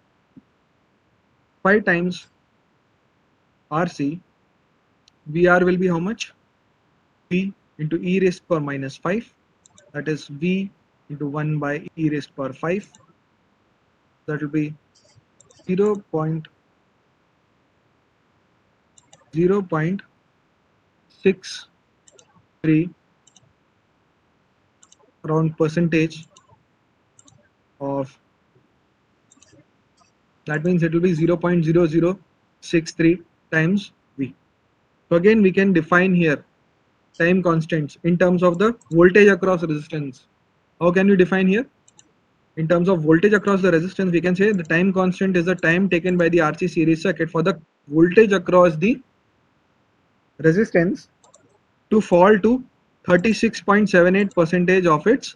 5 times RC. VR will be how much? V into e raised to minus 5, that is V into 1 by e raised to 5, that will be 0.63 around percentage of, that means it will be 0.0063 times V. So again we can define here time constants in terms of the voltage across resistance. How can we define here? In terms of voltage across the resistance, we can say the time constant is the time taken by the RC series circuit for the voltage across the resistance to fall to 36.78% of its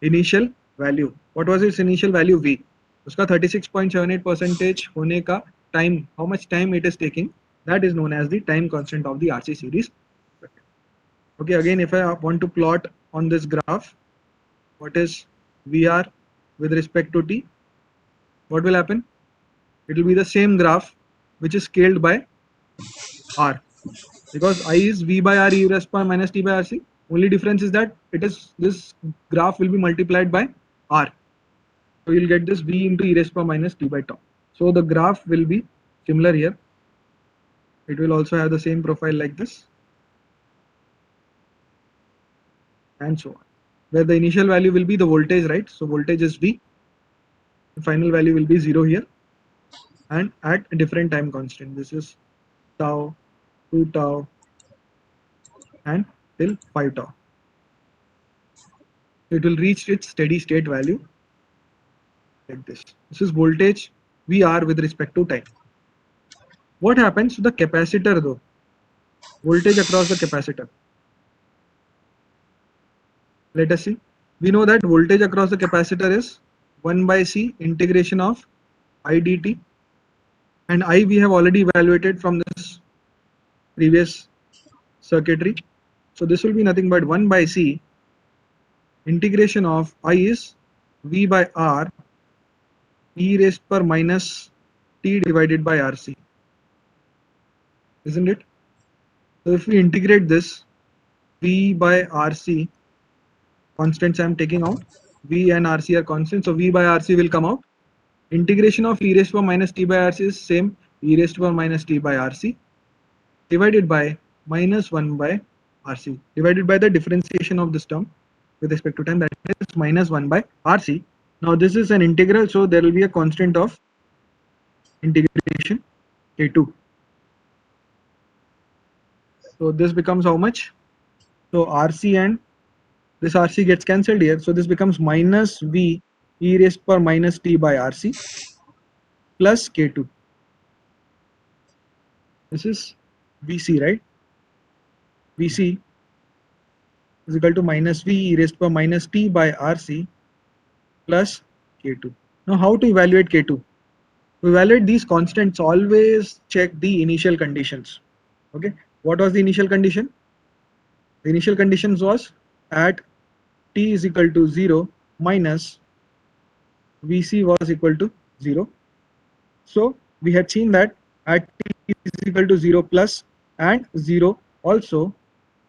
initial value. What was its initial value? V. उसका 36.78% होने का time, how much time it is taking, that is known as the time constant of the RC series. Okay, again if I want to plot on this graph what is VR with respect to t, what will happen? It will be the same graph which is scaled by R, because I is V by R e raised to minus t by RC. Only difference is that it is, this graph will be multiplied by R. So you'll get this V into e raised to minus t by tau. So the graph will be similar here. It will also have the same profile like this, and so on, where the initial value will be the voltage, right? So voltage is V, the final value will be 0 here, and at a different time constant. This is tau, 2 tau, and till 5 tau. It will reach its steady state value like this. This is voltage VR with respect to time. What happens to the capacitor though? Voltage across the capacitor. Let us see. We know that voltage across the capacitor is 1 by C integration of I dt, and I we have already evaluated from this previous circuitry. So this will be nothing but 1 by C integration of I is V by R e raised per minus t divided by RC, isn't it? So if we integrate this, V by RC, constants I am taking out, V and RC are constants, so V by RC will come out. Integration of e raised to minus t by RC is same, e raised to minus t by RC divided by minus 1 by RC, divided by the differentiation of this term with respect to time, that is minus 1 by RC. Now this is an integral, so there will be a constant of integration K2. So this becomes how much? So RC and this RC gets cancelled here, so this becomes minus V e raised per minus t by RC plus K2. This is VC, right? VC is equal to minus V e raised per minus t by RC plus K2. Now how to evaluate K2? To evaluate these constants, always check the initial conditions. Okay, what was the initial condition? The initial conditions was at t is equal to 0 minus Vc was equal to 0. So we had seen that at t is equal to 0 plus and 0 also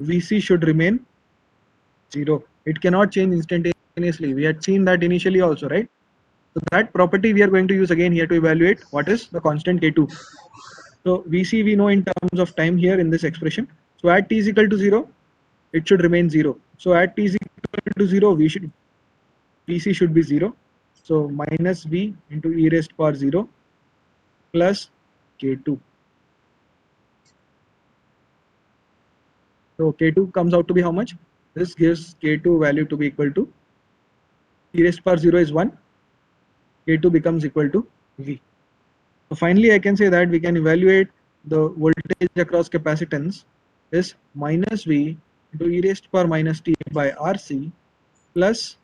Vc should remain 0. It cannot change instantaneously. We had seen that initially also, right? So that property we are going to use again here to evaluate what is the constant K2. So Vc we know in terms of time here in this expression. So at t is equal to 0, it should remain 0. So at t is equal to 0, Vc should be 0. So minus V into e raised power 0 plus K2. So K2 comes out to be how much? This gives K2 value to be equal to e raised power 0 is 1. K2 becomes equal to V. So finally, I can say that we can evaluate the voltage across capacitance is minus V into e raised power minus t by RC plus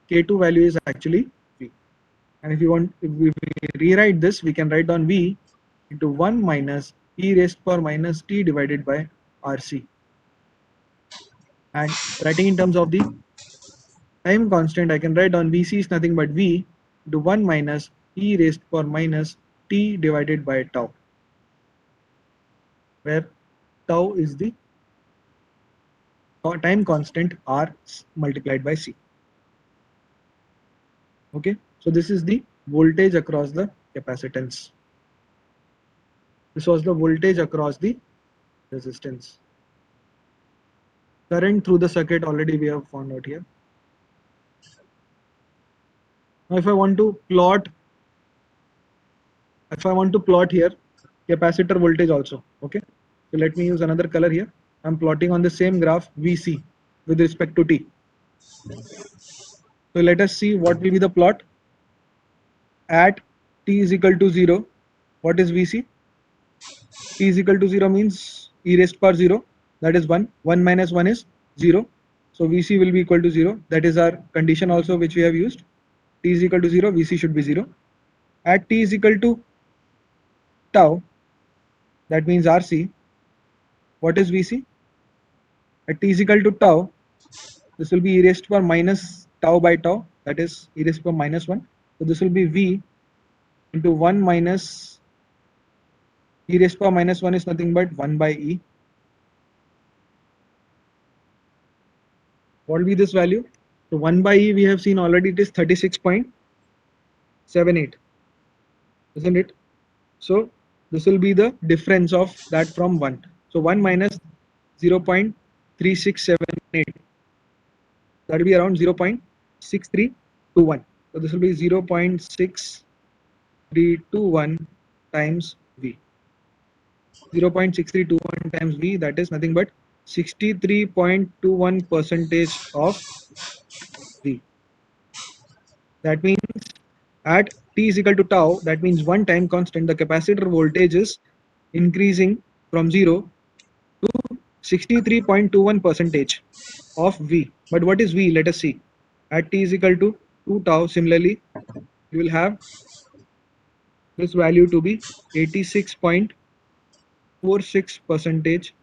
K2 value is actually V. And if we rewrite this, we can write down V into 1 minus e raised power minus t divided by RC. And writing in terms of the time constant, I can write down Vc is nothing but V into 1 minus e raised power minus t divided by tau, where tau is the time constant R multiplied by C. Okay, so this is the voltage across the capacitance. This was the voltage across the resistance. Current through the circuit already we have found out here. Now if I want to plot here capacitor voltage also, okay, so let me use another color here. I'm plotting on the same graph Vc with respect to t. So let us see what will be the plot at t is equal to 0. What is Vc? T is equal to 0 means e raised power 0, that is 1. 1 minus 1 is 0. So Vc will be equal to 0. That is our condition also which we have used. T is equal to 0, Vc should be 0. At t is equal to tau, that means RC, what is Vc? At t is equal to tau, this will be e raised to power minus tau by tau, that is e raised to power minus 1. So this will be V into 1 minus e raised to power minus 1 is nothing but 1 by E. What will be this value? So 1 by E we have seen already, it is 36.78, isn't it? So this will be the difference of that from 1. So 1 minus 0.3678, that will be around 0.6321. So this will be 0.6321 times V. 0.6321 times V, that is nothing but 63.21 percentage of V. That means at t is equal to tau, that means one time constant, the capacitor voltage is increasing from 0 to 63.21 percentage of V. But what is V? Let us see. At t is equal to 2 tau, similarly, you will have this value to be 86.46 percentage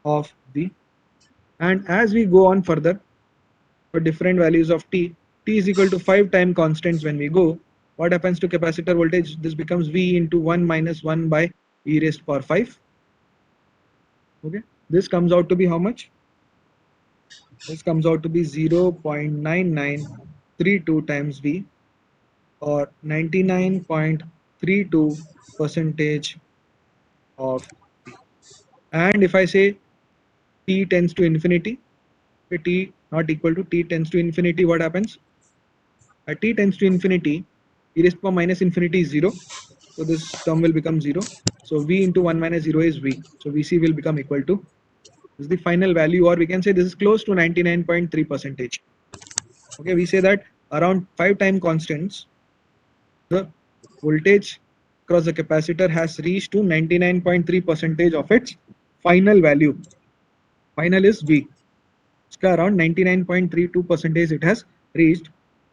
of V. And as we go on further for different values of t is equal to 5 time constants when we go, what happens to capacitor voltage? This becomes V into 1 minus 1 by e raised to power 5. Okay, this comes out to be how much? This comes out to be 0.9932 times V, or 99.32 percentage of V. And if I say t tends to infinity, t not equal to t tends to infinity, what happens? At t tends to infinity, e raised to power minus infinity is 0. So this term will become 0. So V into 1 minus 0 is V. So Vc will become equal to, this is the final value, or we can say this is close to 99.3 percentage. Okay, we say that around 5 time constants, the voltage across the capacitor has reached to 99.3 percentage of its final value. Final is V. Around 99.32 percentage it has reached.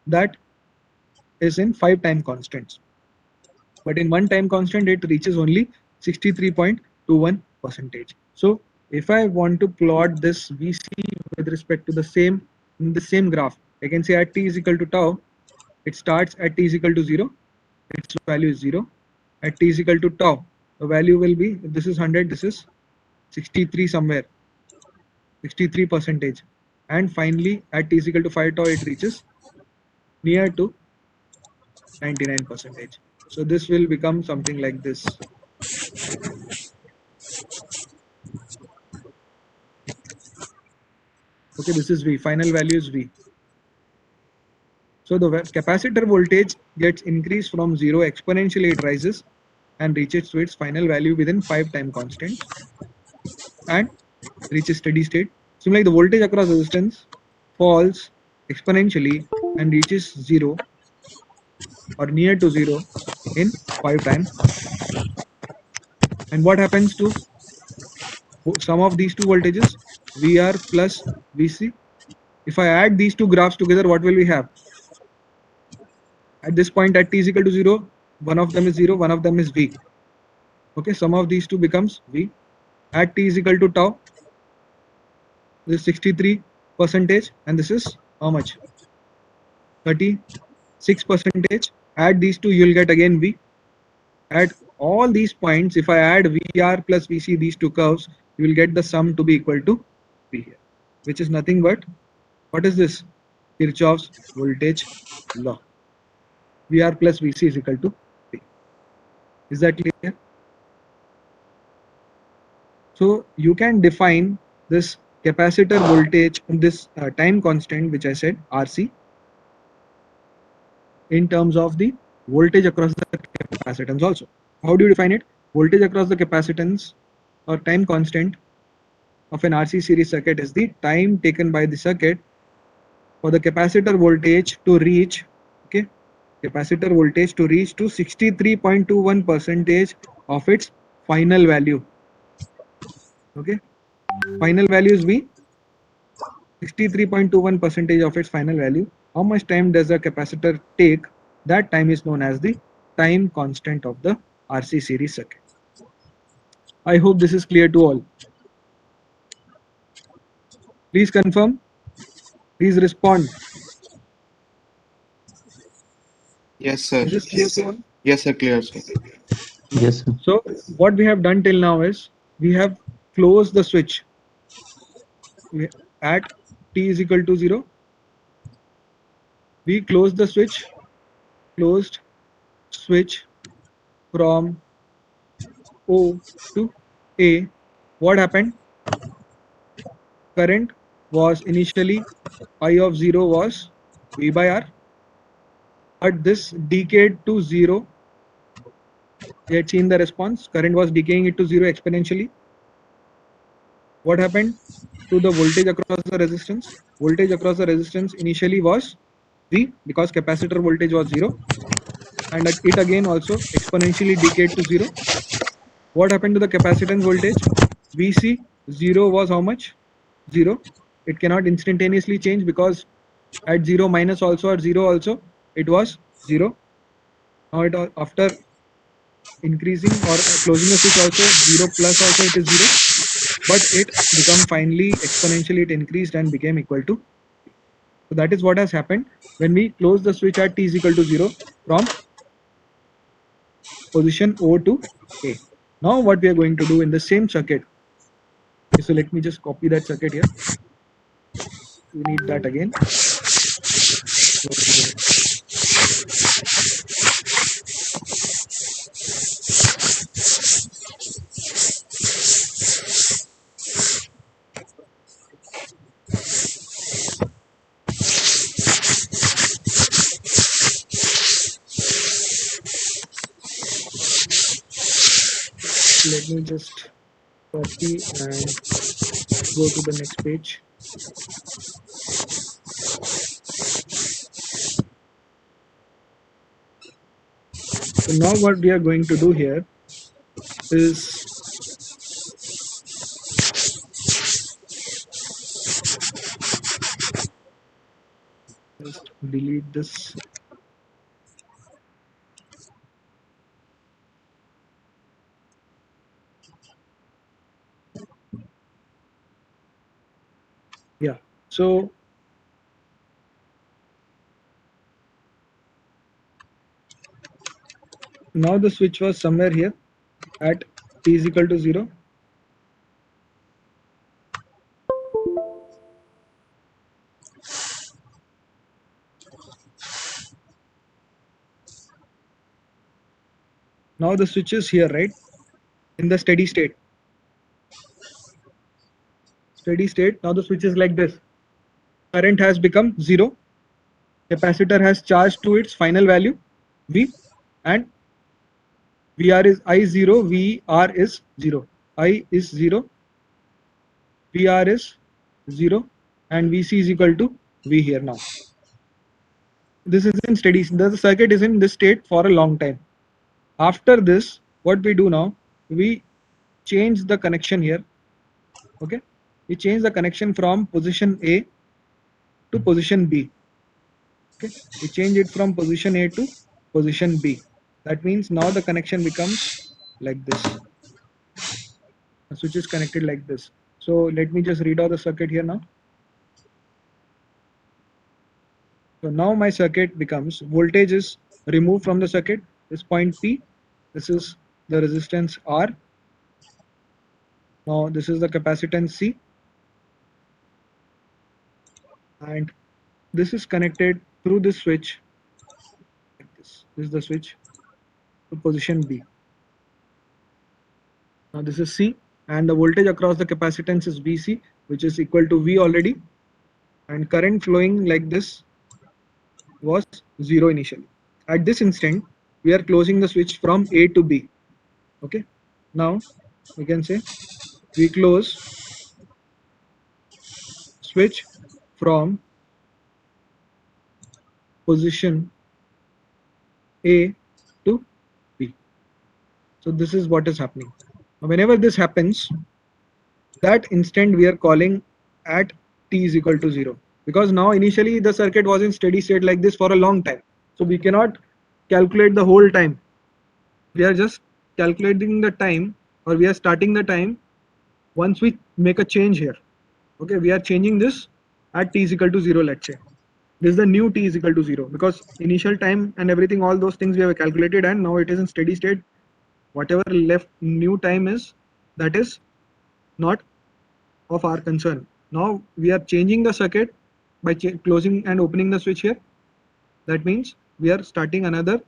That is in 5 time constants. But in 1 time constant it reaches only 63.21 percentage. So if I want to plot this Vc with respect to the same in the same graph, I can say at t is equal to tau, it starts at t is equal to 0, its value is 0. At t is equal to tau, the value will be, if this is 100, this is 63 somewhere, 63 percentage. And finally at t is equal to 5 tau, it reaches near to 99%. So this will become something like this. Okay, this is V. Final value is V. So the capacitor voltage gets increased from 0 exponentially, it rises and reaches to its final value within 5 time constants and reaches steady state. Similarly, the voltage across resistance falls exponentially and reaches 0 or near to 0 in 5 time. And what happens to sum of these two voltages? VR plus VC. If I add these two graphs together, what will we have? At this point at t is equal to 0, one of them is 0, one of them is V. Okay, sum of these two becomes V. At t is equal to tau, this is 63% and this is how much? 36%. Add these two, you'll get again V. At all these points, if I add VR plus VC, these two curves, you will get the sum to be equal to V here, which is nothing but, what is this? Kirchhoff's voltage law. VR plus VC is equal to V. Is that clear? So you can define this capacitor voltage, this time constant, which I said RC, in terms of the voltage across the capacitance also. How do you define it? Voltage across the capacitance or time constant of an RC series circuit is the time taken by the circuit for the capacitor voltage to reach, okay, capacitor voltage to reach to 63.21% of its final value. Okay, final value is V, 63.21% of its final value. How much time does the capacitor take? That time is known as the time constant of the RC series circuit. I hope this is clear to all. Please confirm. Please respond. Yes, sir. Is this clear to all? Yes, sir. Clear, sir. Yes, sir. So what we have done till now is we have closed the switch at t is equal to 0. We closed the switch, closed switch from O to A. What happened? Current was initially I of 0 was V by R, but this decayed to 0. We had seen the response. Current was decaying it to 0 exponentially. What happened to the voltage across the resistance? Voltage across the resistance initially was V because capacitor voltage was 0, and it again also exponentially decayed to 0. What happened to the capacitance voltage? VC 0 was how much? 0. It cannot instantaneously change because at 0 minus also or 0 also it was 0. Now it after increasing or closing the switch also 0 plus also it is 0, but it become finally exponentially it increased and became equal to. So that is what has happened when we close the switch at t is equal to 0 from position O to A. Now what we are going to do in the same circuit. So let me just copy that circuit here. We need that again. Let me just copy and go to the next page. So now what we are going to do here is just delete this. Yeah, so now the switch was somewhere here at t is equal to 0. Now the switch is here, right? In the steady state. Steady state. Now the switch is like this. Current has become 0. Capacitor has charged to its final value V, and VR is I0, VR is 0. I is 0, VR is 0, and VC is equal to V here now. This is in steady. The circuit is in this state for a long time. After this, what we do now, we change the connection here. Okay, we change the connection from position A to position B. Okay, we change it from position A to position B. That means now the connection becomes like this. The switch is connected like this. So let me just read out the circuit here now. So now my circuit becomes, voltage is removed from the circuit, this point P, this is the resistance R. Now this is the capacitance C, and this is connected through this switch like this. This is the switch to position B. Now this is C, and the voltage across the capacitance is VC, which is equal to V already, and current flowing like this was 0 initially. At this instant, we are closing the switch from A to B. Okay, now we can say we close switch from position A to B. So this is what is happening. Whenever this happens, that instant we are calling at t is equal to 0, because now initially the circuit was in steady state like this for a long time, so we cannot calculate the whole time. We are just calculating the time, or we are starting the time once we make a change here. Okay, we are changing this at t is equal to 0, let's say. This is the new t is equal to 0, because initial time and everything, all those things we have calculated, and now it is in steady state. Whatever left new time is, that is not of our concern. Now we are changing the circuit by closing and opening the switch here. That means we are starting another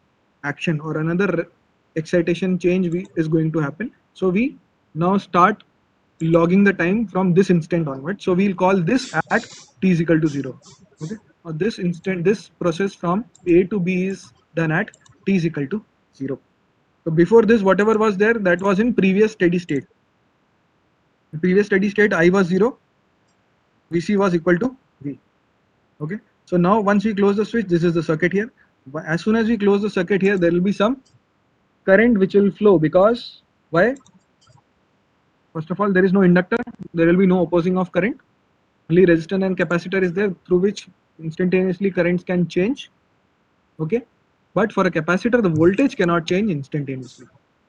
action, or another excitation change is going to happen. So we now start logging the time from this instant onward. So we'll call this at t is equal to 0. Okay, or this instant, this process from A to B is done at t is equal to 0. So before this, whatever was there, that was in previous steady state. In previous steady state, I was 0, VC was equal to V. Okay, so now once we close the switch, this is the circuit here. As soon as we close the circuit here, there will be some current which will flow, because why? First of all, there is no inductor, there will be no opposing of current. Only resistor and capacitor is there, through which instantaneously currents can change. Okay, but for a capacitor, the voltage cannot change instantaneously,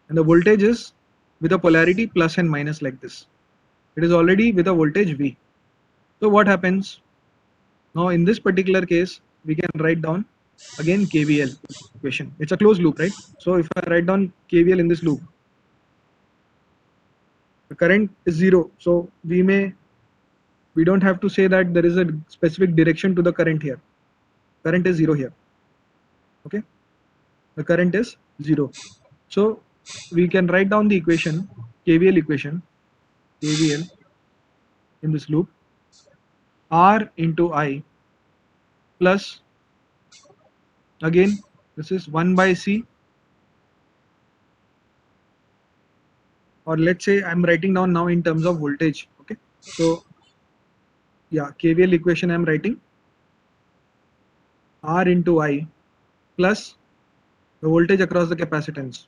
and the voltage is with a polarity plus and minus like this. It is already with a voltage V. So what happens? Now in this particular case, we can write down again KVL equation. It's a closed loop, right? So if I write down KVL in this loop, the current is 0. So we don't have to say that there is a specific direction to the current here. Current is 0 here. Okay, the current is 0. So we can write down the equation, KVL equation, KVL in this loop, R into I plus, again this is 1 by C, or let's say I'm writing down now in terms of voltage. Okay, so yeah, KVL equation I'm writing R into I plus the voltage across the capacitance,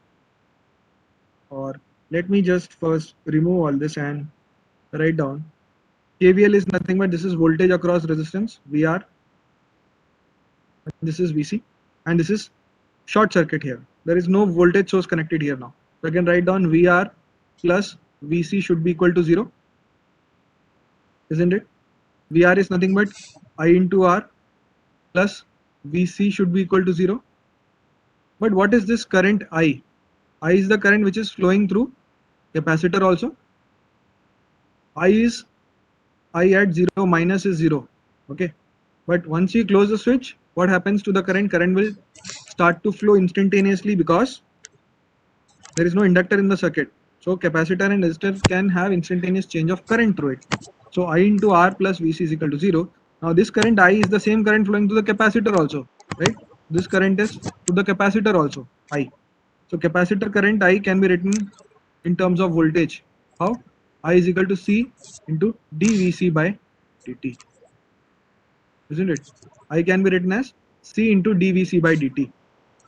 or let me just first remove all this and write down KVL is nothing but this is voltage across resistance VR, this is VC, and this is short circuit here. There is no voltage source connected here now. So I can write down VR plus VC should be equal to 0, isn't it? VR is nothing but I into R plus VC should be equal to 0. But what is this current I? I is the current which is flowing through capacitor also. I is I at 0, minus is 0. Okay, but once you close the switch, what happens to the current? Current will start to flow instantaneously, because There is no inductor in the circuit. So capacitor and resistor can have instantaneous change of current through it. So I into R plus Vc is equal to 0. Now this current I is the same current flowing to the capacitor also, right? This current is to the capacitor also, I. So capacitor current I can be written in terms of voltage. How? I is equal to C into dVc by dt. Isn't it? I can be written as C into dVc by dt.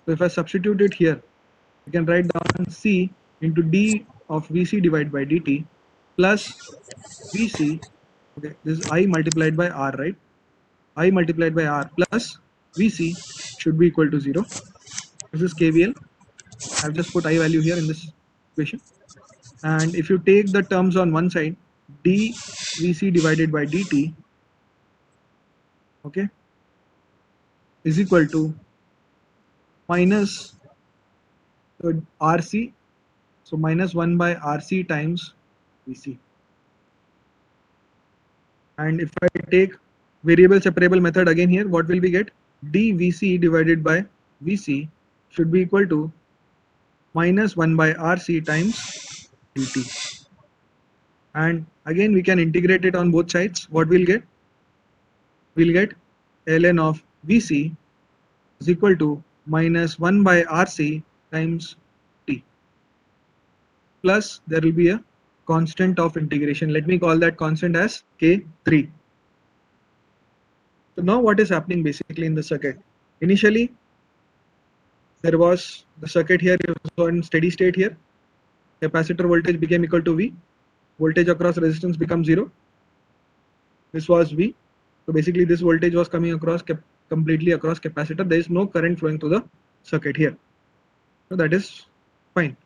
So if I substitute it here, you can write down C into d of Vc divided by dt plus Vc. Okay, this is I multiplied by R, right? I multiplied by R plus Vc should be equal to 0. This is KVL. I've just put I value here in this equation. And if you take the terms on one side, dVc divided by dt, okay, is equal to minus RC. So minus 1 by RC times Vc. And if I take variable separable method again here, what will we get? dVc divided by Vc should be equal to minus 1 by RC times dt. And again we can integrate it on both sides. What we'll get? We'll get ln of Vc is equal to minus 1 by RC times t. Plus there will be a constant of integration. Let me call that constant as K3. So now what is happening basically in the circuit? Initially, there was the circuit here was in steady state here. Capacitor voltage became equal to V. Voltage across resistance becomes 0. This was V. So basically this voltage was coming across completely across capacitor. There is no current flowing to the circuit here. So that is fine.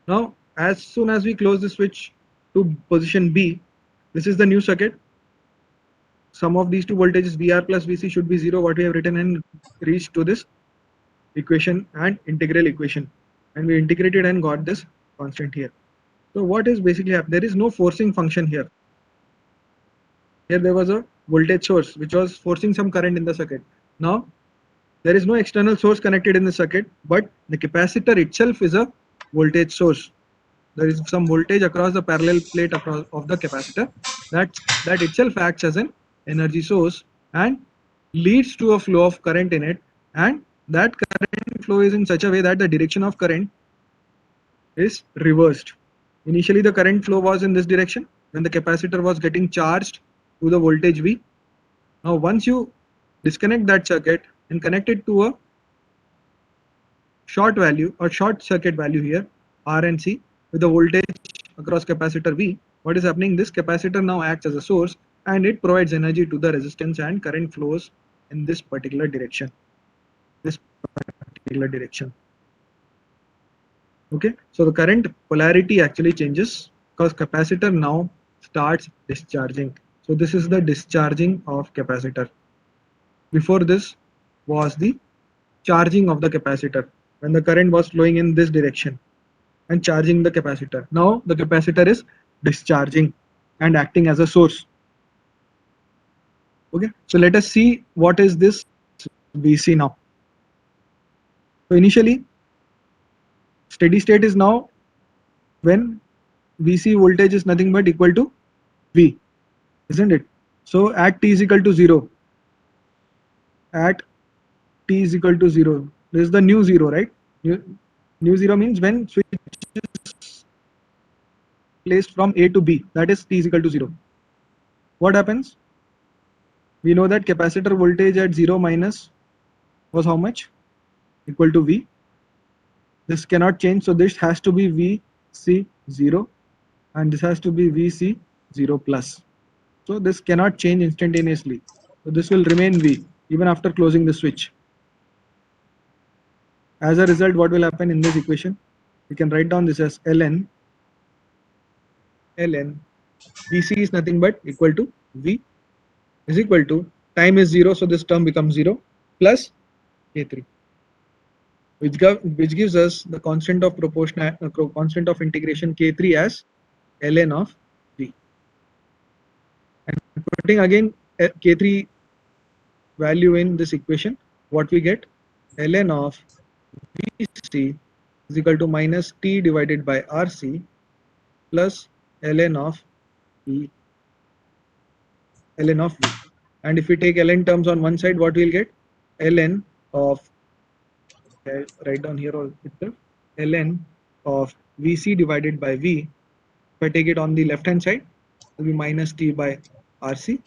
Now as soon as we close the switch to position B, this is the new circuit. Sum of these two voltages VR plus Vc should be 0, what we have written and reached to this equation and integral equation, and we integrated and got this constant here. So what is basically happening? There is no forcing function here. Here there was a voltage source which was forcing some current in the circuit. Now there is no external source connected in the circuit, but the capacitor itself is a voltage source. There is some voltage across the parallel plate of the capacitor that itself acts as an energy source and leads to a flow of current in it, and that current flow is in such a way that the direction of current is reversed. Initially the current flow was in this direction when the capacitor was getting charged to the voltage V. Now once you disconnect that circuit and connect it to a short value or short circuit value here, R and C, with the voltage across capacitor V, what is happening? This capacitor now acts as a source and it provides energy to the resistance, and current flows in this particular direction. Okay, so the current polarity actually changes because capacitor now starts discharging. So this is the discharging of capacitor. Before this was the charging of the capacitor when the current was flowing in this direction and charging the capacitor. Now the capacitor is discharging and acting as a source. Okay, so let us see what is this Vc now. So initially steady state is now when Vc voltage is nothing but equal to V, isn't it? So at t is equal to 0, at t is equal to 0, this is the new 0, right? New 0 means when switch is placed from A to B, that is t is equal to 0. What happens? We know that capacitor voltage at 0 minus was how much? Equal to V. This cannot change, so this has to be Vc0 and this has to be Vc0 plus. So this cannot change instantaneously. So this will remain V even after closing the switch. As a result, what will happen in this equation? We can write down this as ln Vc is nothing but equal to V is equal to, time is 0, so this term becomes 0, plus K3, which gives us the constant of constant of integration K3 as ln of V. And putting again K3 value in this equation, what we get? Ln of Vc is equal to minus T divided by RC plus ln of V. ln of V. And if we take ln terms on one side, what we'll get? ln of, write down here itself, ln of Vc divided by V. If I take it on the left hand side, it will be minus T by RC,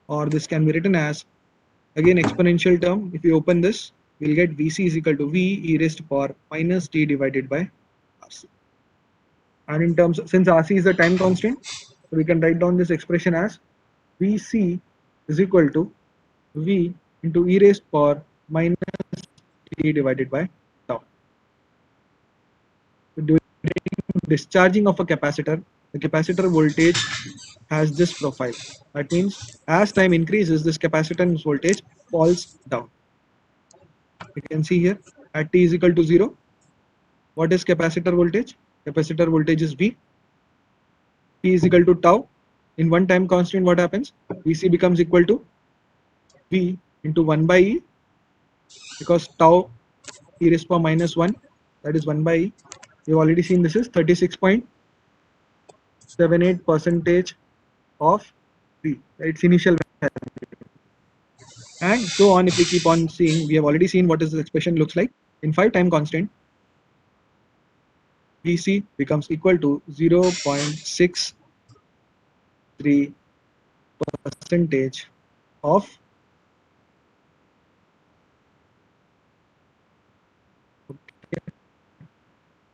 or this can be written as, again, exponential term. If we open this, we'll get Vc is equal to V e raised to power minus T divided by RC. And in terms of, since RC is the time constant, so we can write down this expression as Vc is equal to V into e raised power minus T divided by tau. So during discharging of a capacitor, the capacitor voltage has this profile. That means as time increases, this capacitance voltage falls down. You can see here at t is equal to 0. What is capacitor voltage? Capacitor voltage is V. T is equal to tau. In one time constant, what happens? Vc becomes equal to V into 1 by E, because tau e raised to power minus 1, that is 1 by E. We've already seen this is 36.78% of V, its initial value. And so on. If we keep on seeing, we have already seen what is this expression looks like. In 5 time constant, Vc becomes equal to 0.63% of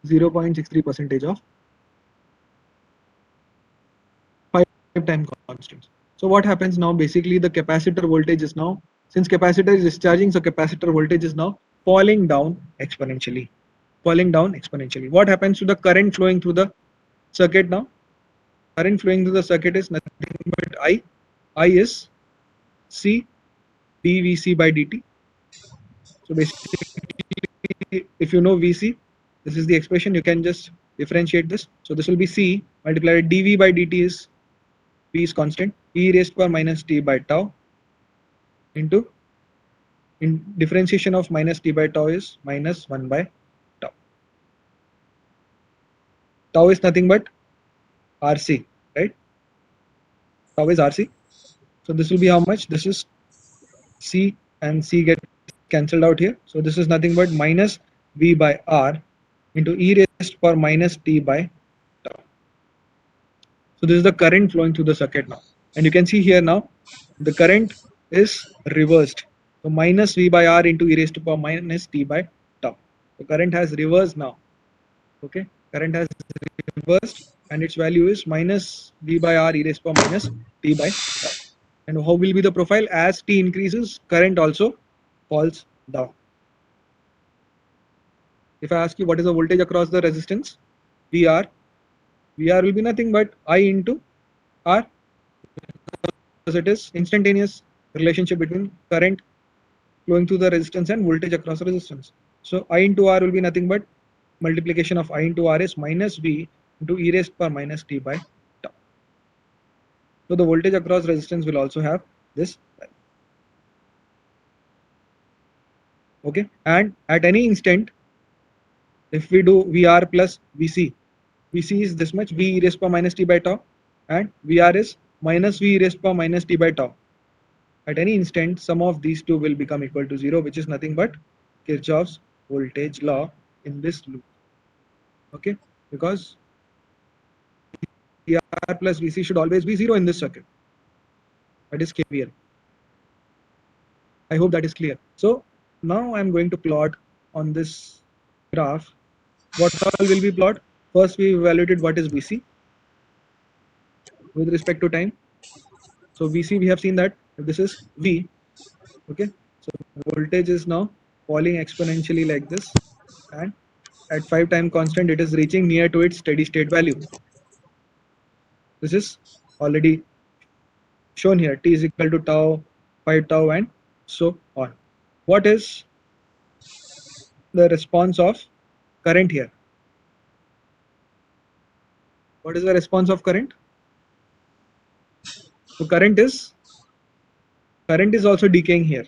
0.63% of 5 time constants. So what happens now? Basically, the capacitor voltage is now, since capacitor is discharging, so capacitor voltage is now falling down exponentially. What happens to the current flowing through the circuit now? Current flowing through the circuit is nothing but I. I is C dVc by dt. So basically, if you know Vc, this is the expression. You can just differentiate this. So this will be C multiplied dV by dt is V is constant, e raised to power minus t by tau into, in differentiation of minus t by tau is minus 1 by tau. Tau is nothing but RC, right? Tau is RC. So this will be how much? This is C, and C get cancelled out here. So this is nothing but minus V by R into e raised to power minus t by tau. So this is the current flowing through the circuit now. And you can see here now, the current is reversed. So minus V by R into e raised to power minus t by tau. The current has reversed now. Okay, current has reversed, and its value is minus V by R e raised to power minus t by tau. And how will be the profile? As t increases, current also falls down. If I ask you what is the voltage across the resistance, VR will be nothing but I into R, because it is instantaneous relationship between current flowing through the resistance and voltage across the resistance. So I into R will be nothing but multiplication of I into R is minus V into e raised to power minus t by tau. So the voltage across resistance will also have this value. Okay, and at any instant, if we do VR plus VC, VC is this much, V e raised to power minus t by tau, and VR is minus V e raised to power minus t by tau. At any instant, sum of these two will become equal to 0, which is nothing but Kirchhoff's voltage law in this loop. Okay, because VR plus VC should always be 0 in this circuit. That is KVL. I hope that is clear. So now I'm going to plot on this graph what all will be plot. First, we evaluated what is VC with respect to time. So VC, we have seen that this is V. Okay, so voltage is now falling exponentially like this, and at 5 time constant it is reaching near to its steady state value. This is already shown here. T is equal to tau, 5 tau, and so on. What is the response of current here? What is the response of current? So current is also decaying here.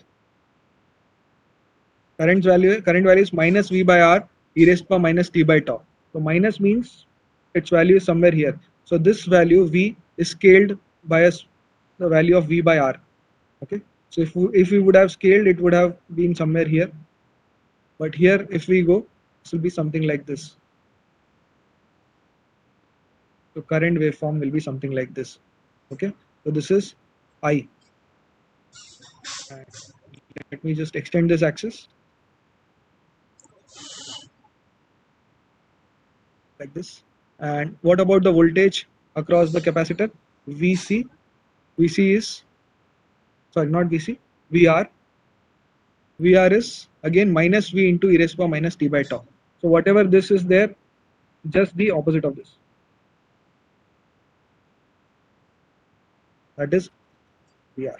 Current value is minus V by R e raised to minus t by tau. So minus means its value is somewhere here. So this value v is scaled by the value of v by r. Okay. So if we would have scaled, it would have been somewhere here. But here, if we go, this will be something like this. So current waveform will be something like this. Okay. So this is I. And let me just extend this axis like this. And what about the voltage across the capacitor? VC. VC is, sorry, not VC, VR. VR is again minus V into e raised to power minus t by tau. So whatever this is there, just the opposite of this. That is VR.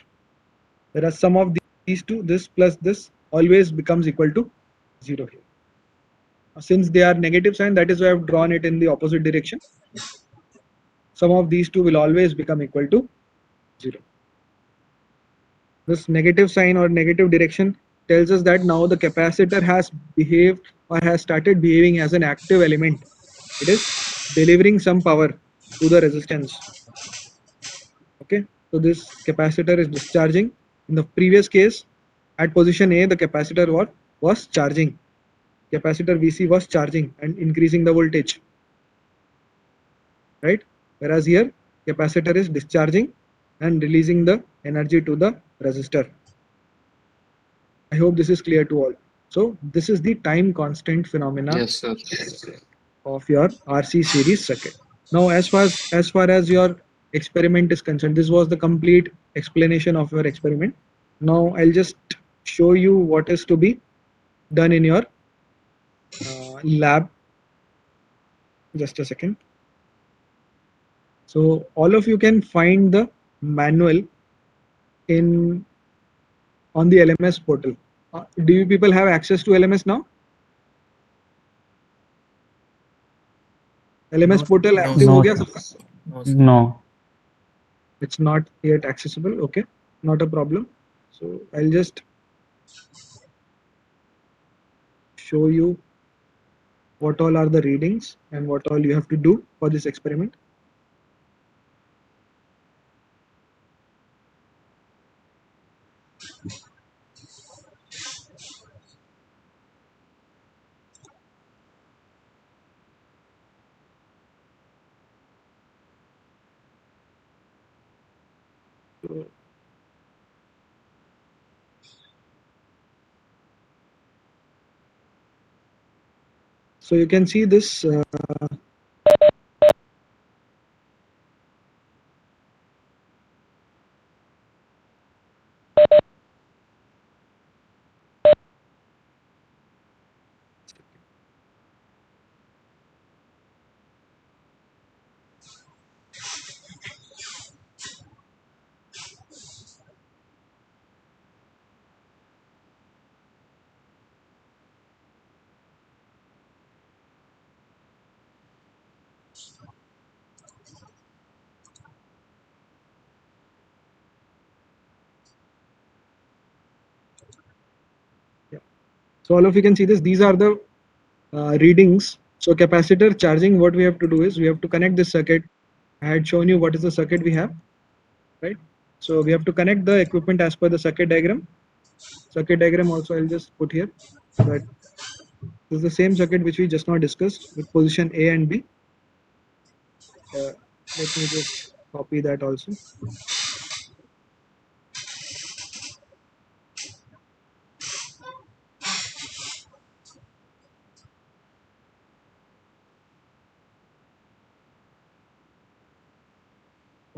Whereas sum of these two, this plus this, always becomes equal to 0 here. Since they are negative sign, that is why I have drawn it in the opposite direction. Sum of these two will always become equal to 0. This negative sign or negative direction tells us that now the capacitor has behaved or has started behaving as an active element. It is delivering some power to the resistance. Okay, so this capacitor is discharging. In the previous case, at position A, the capacitor was charging. Capacitor VC was charging and increasing the voltage, right? Whereas here, capacitor is discharging and releasing the energy to the resistor. I hope this is clear to all. So this is the time constant phenomena Yes, sir. of your RC series circuit. Now, as far as your experiment is concerned, this was the complete explanation of your experiment. Now I'll just show you what is to be done in your lab. Just a second. So all of you can find the manual on the LMS portal. Do you people have access to LMS now? LMS No, portal no, active हो गया सबका? No, sir. No. It's not yet accessible. Okay, not a problem. So I'll just show you what all are the readings and what all you have to do for this experiment. So you can see this so all of you can see this. These are the readings. So capacitor charging, what we have to do is we have to connect this circuit. I had shown you what is the circuit we have, right? So we have to connect the equipment as per the circuit diagram. Circuit diagram also I'll just put here. That this is the same circuit which we just now discussed with position A and B. Let me just copy that also.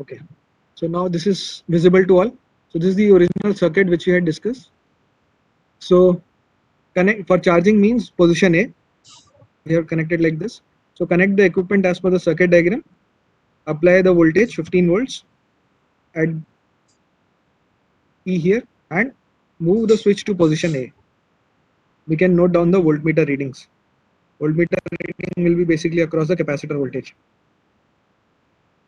Okay, so now this is visible to all. So this is the original circuit which we had discussed. So connect for charging means position A. We have connected like this. So connect the equipment as per the circuit diagram. Apply the voltage 15 volts. Add E here and move the switch to position A. We can note down the voltmeter readings. Voltmeter reading will be basically across the capacitor voltage.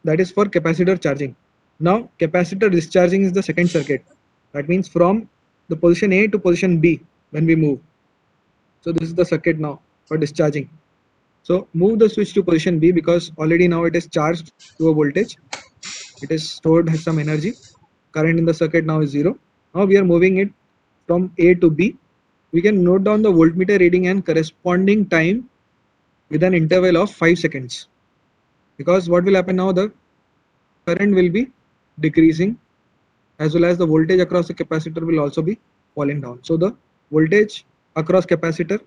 That is for capacitor charging. Now capacitor discharging is the second circuit. That means from the position A to position B when we move. So this is the circuit now. for discharging. So move the switch to position B because already now it is charged to a voltage. It is stored has some energy. Current in the circuit now is 0. Now we are moving it from A to B. We can note down the voltmeter reading and corresponding time with an interval of 5 seconds. Because what will happen now, the current will be decreasing as well as the voltage across the capacitor will also be falling down. So the voltage across capacitor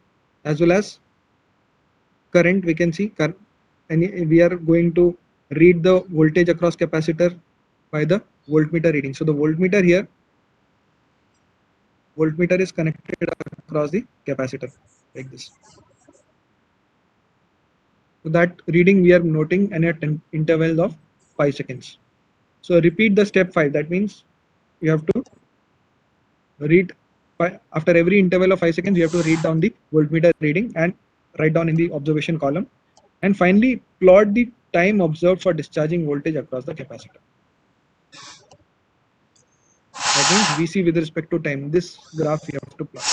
as well as current we can see, and we are going to read the voltage across capacitor by the voltmeter reading. So the voltmeter here, voltmeter is connected across the capacitor like this. So that reading we are noting and at an interval of 5 seconds. So repeat the step 5. That means you have to read after every interval of 5 seconds, you have to read down the voltmeter reading and write down in the observation column. And finally, plot the time observed for discharging voltage across the capacitor. That means VC with respect to time. This graph you have to plot.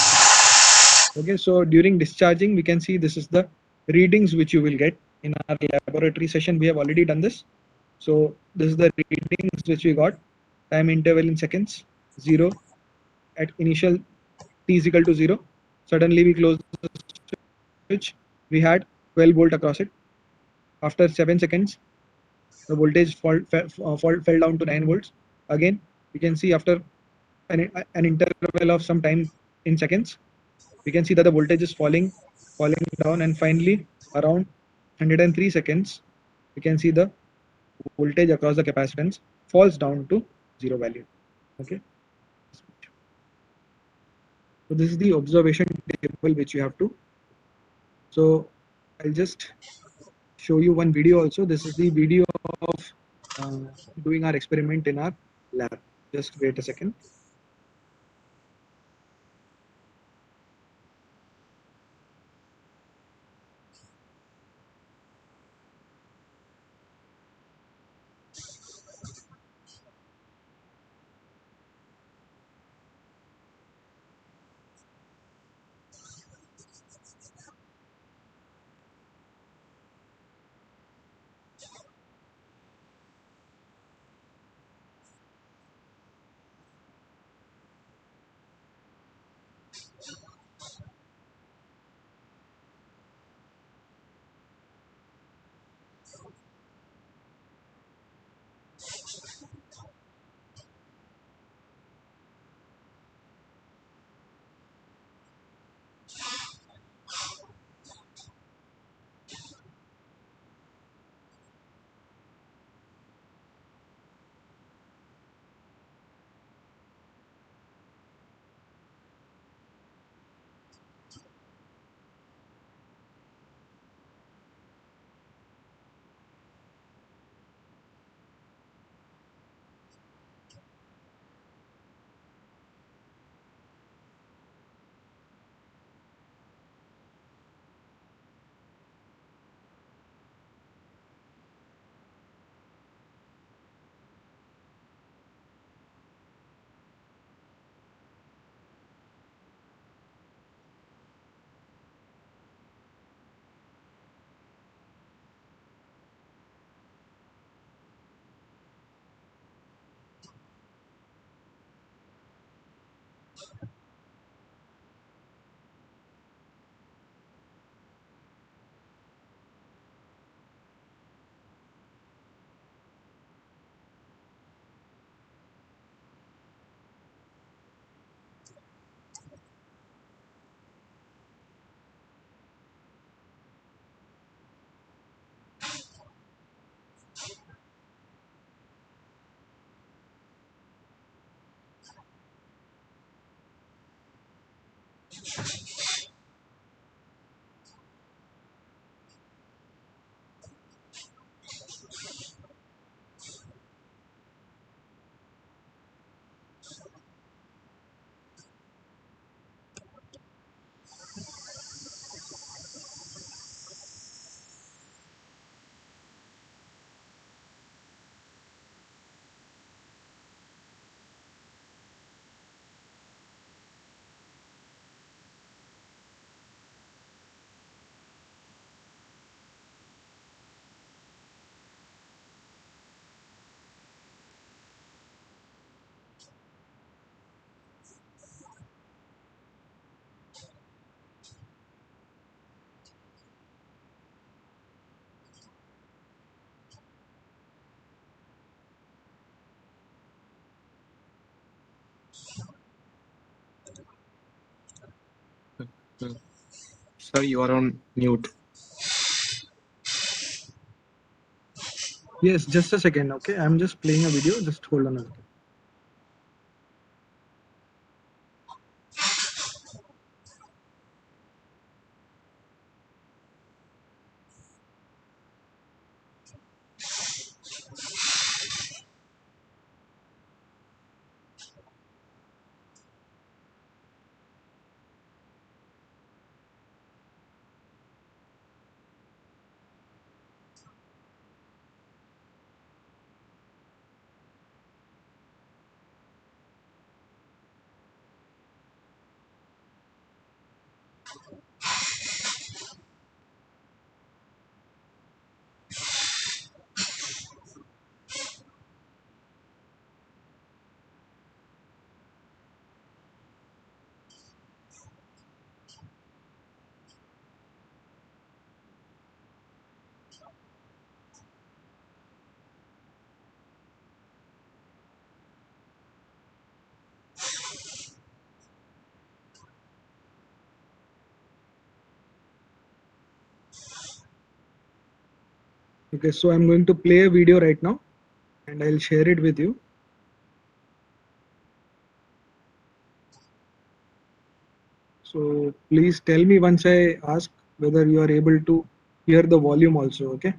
Okay, so during discharging, we can see this is the readings which you will get in our laboratory session. We have already done this. So this is the readings which we got. Time interval in seconds, 0 at initial t is equal to 0. Suddenly we close the switch. We had 12 volt across it. After 7 seconds, the voltage fell down to 9 volts. Again, we can see after an interval of some time in seconds, we can see that the voltage is falling down, and finally around 103 seconds, we can see the voltage across the capacitance falls down to 0 value. Okay. So this is the observation table which you have to. So I'll just show you one video also. This is the video of doing our experiment in our lab. Just wait a second. Sir, you are on mute. Yes, just a second. Okay, I'm just playing a video. Just hold on a second. Okay, so I'm going to play a video right now and I'll share it with you. So please tell me once I ask whether you are able to hear the volume also, okay?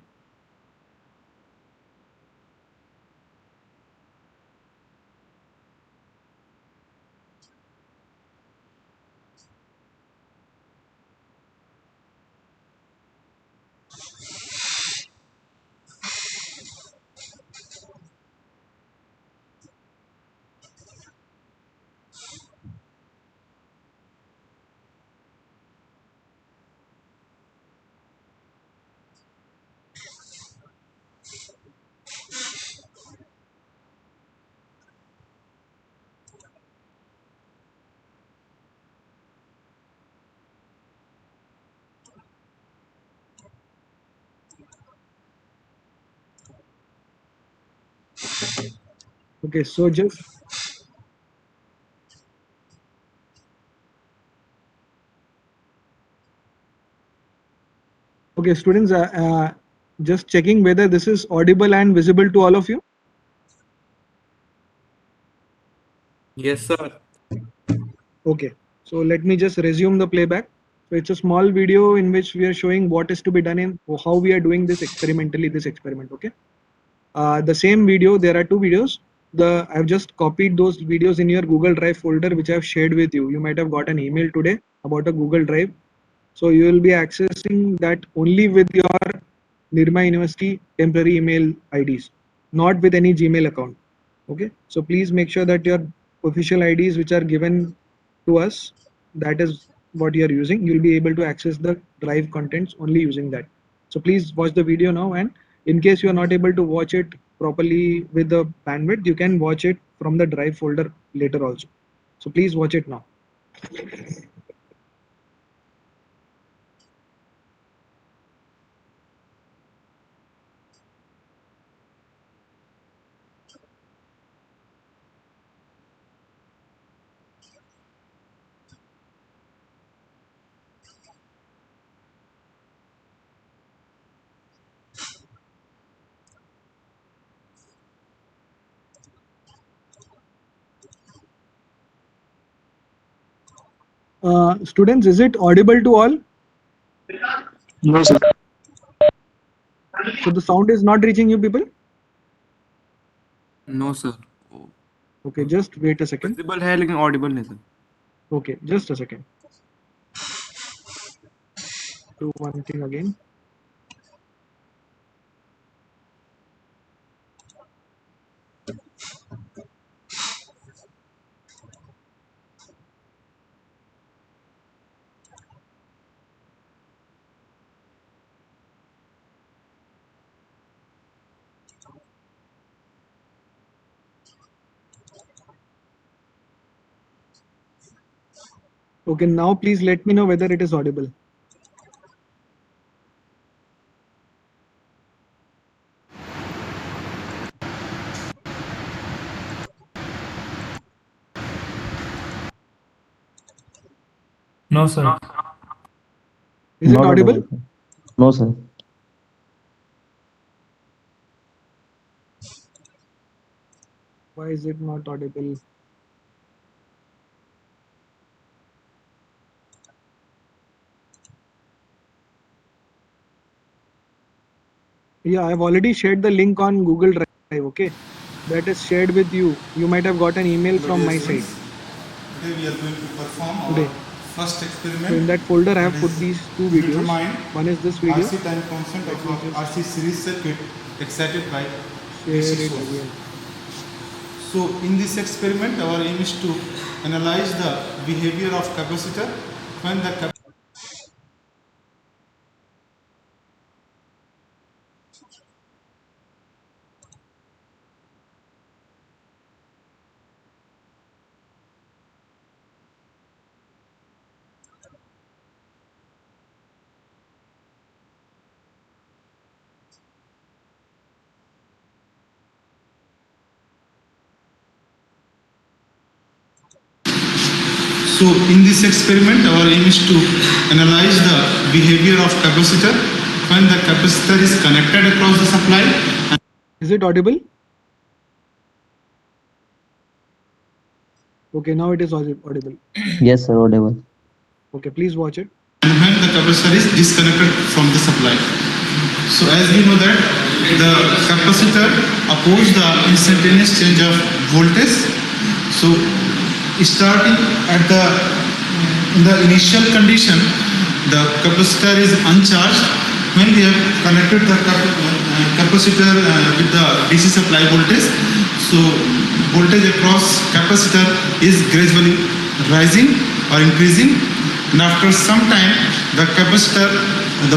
Okay, so just okay, students, just checking whether this is audible and visible to all of you. Yes, sir. Okay, so let me just resume the playback. So it's a small video in which we are showing what is to be done in how we are doing this experimentally, this experiment. Okay. The same video, there are two videos. I've just copied those videos in your Google Drive folder, which I've shared with you. You might have got an email today about a Google Drive. So you will be accessing that only with your Nirma University temporary email IDs, not with any Gmail account. Okay. So please make sure that your official IDs which are given to us, that is what you are using. You'll be able to access the Drive contents only using that. So please watch the video now, and in case you are not able to watch it properly with the bandwidth, you can watch it from the Drive folder later also. So please watch it now. Students, is it audible to all? No, sir. So the sound is not reaching you people? No, sir. Okay, just wait a second. Visible है लेकिन audible नहीं, sir. Okay, just a second. Do one thing again. Okay, now please let me know whether it is audible. No, sir. Is it Not audible? sir. No, sir. Why is it not audible? Yeah, I've already shared the link on Google Drive. Okay, that is shared with you. You might have got an email from my side. Today we are going to perform Today. our first experiment. So in that folder, I have that put is these two to videos. determine One is this video. RC time constant of Let me a just RC series circuit excited by Share DC it source. again. So in this experiment, our aim is to analyze the behavior of capacitor when the So in this experiment, our aim is to analyze the behavior of capacitor when the capacitor is connected across the supply. Is it audible? Okay, now it is audible. Yes, sir. Audible. Okay, please watch it. And when the capacitor is disconnected from the supply. So as we know that the capacitor opposes the instantaneous change of voltage. So starting at in the initial condition, the capacitor is uncharged. When we have connected the capacitor with the DC supply voltage, so voltage across capacitor is gradually rising or increasing, and after some time the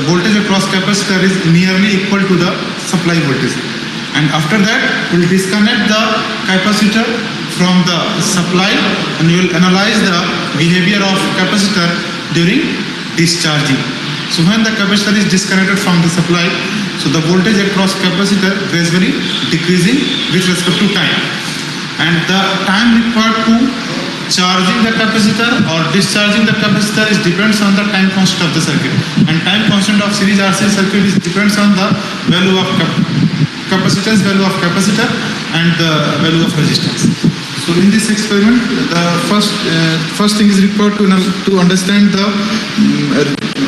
voltage across capacitor is nearly equal to the supply voltage, and after that we'll disconnect the capacitor from the supply and we will analyze the behavior of capacitor during discharging. So when the capacitor is disconnected from the supply, so the voltage across capacitor gradually decreasing with respect to time, and the time required to charging the capacitor or discharging the capacitor is depends on the time constant of the circuit, and time constant of series RC circuit is depends on the value of capacitance, value of capacitor, and the value of resistance. So in this experiment, the first thing is required to understand the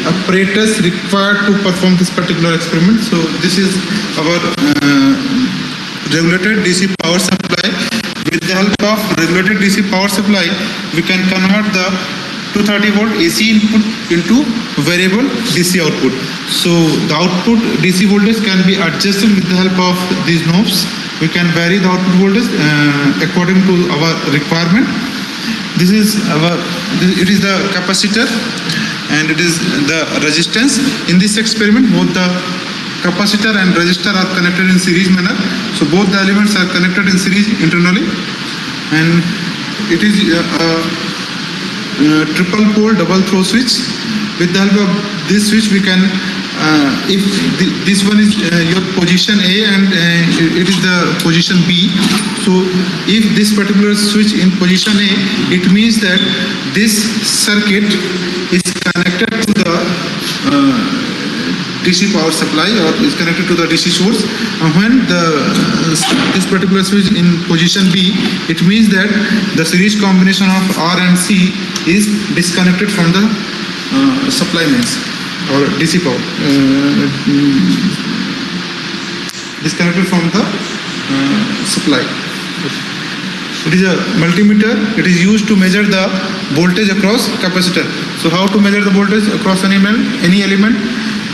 apparatus required to perform this particular experiment. So this is our regulated DC power supply. With the help of regulated DC power supply, we can convert the 230 volt AC input into variable DC output. So the output DC voltage can be adjusted with the help of these knobs. We can vary the output voltage according to our requirement. This is it is the capacitor and it is the resistance. In this experiment, both the capacitor and resistor are connected in series manner. So both the elements are connected in series internally, and it is a triple pole double throw switch. With the help of this switch, we can if this one is your position A and it is the position B. So if this particular switch in position A, it means that this circuit is connected to the DC power supply or is connected to the DC source. And when this particular switch in position B, it means that the series combination of R and C is disconnected from the supply mains or DC power, disconnected from the supply. It is a multimeter. It is used to measure the voltage across capacitor. So how to measure the voltage across any element?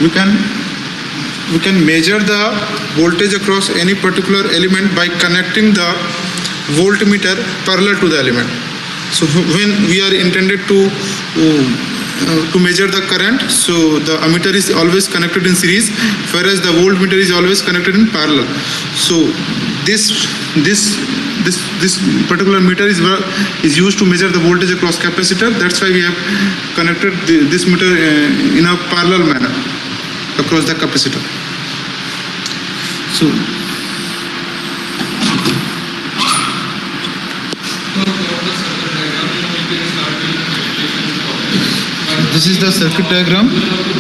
We can measure the voltage across any particular element by connecting the voltmeter parallel to the element. So when we are intended to measure the current, so the ammeter is always connected in series, whereas the voltmeter is always connected in parallel. So this particular meter is used to measure the voltage across capacitor. That's why we have connected this meter in a parallel manner across the capacitor. So this this is the circuit diagram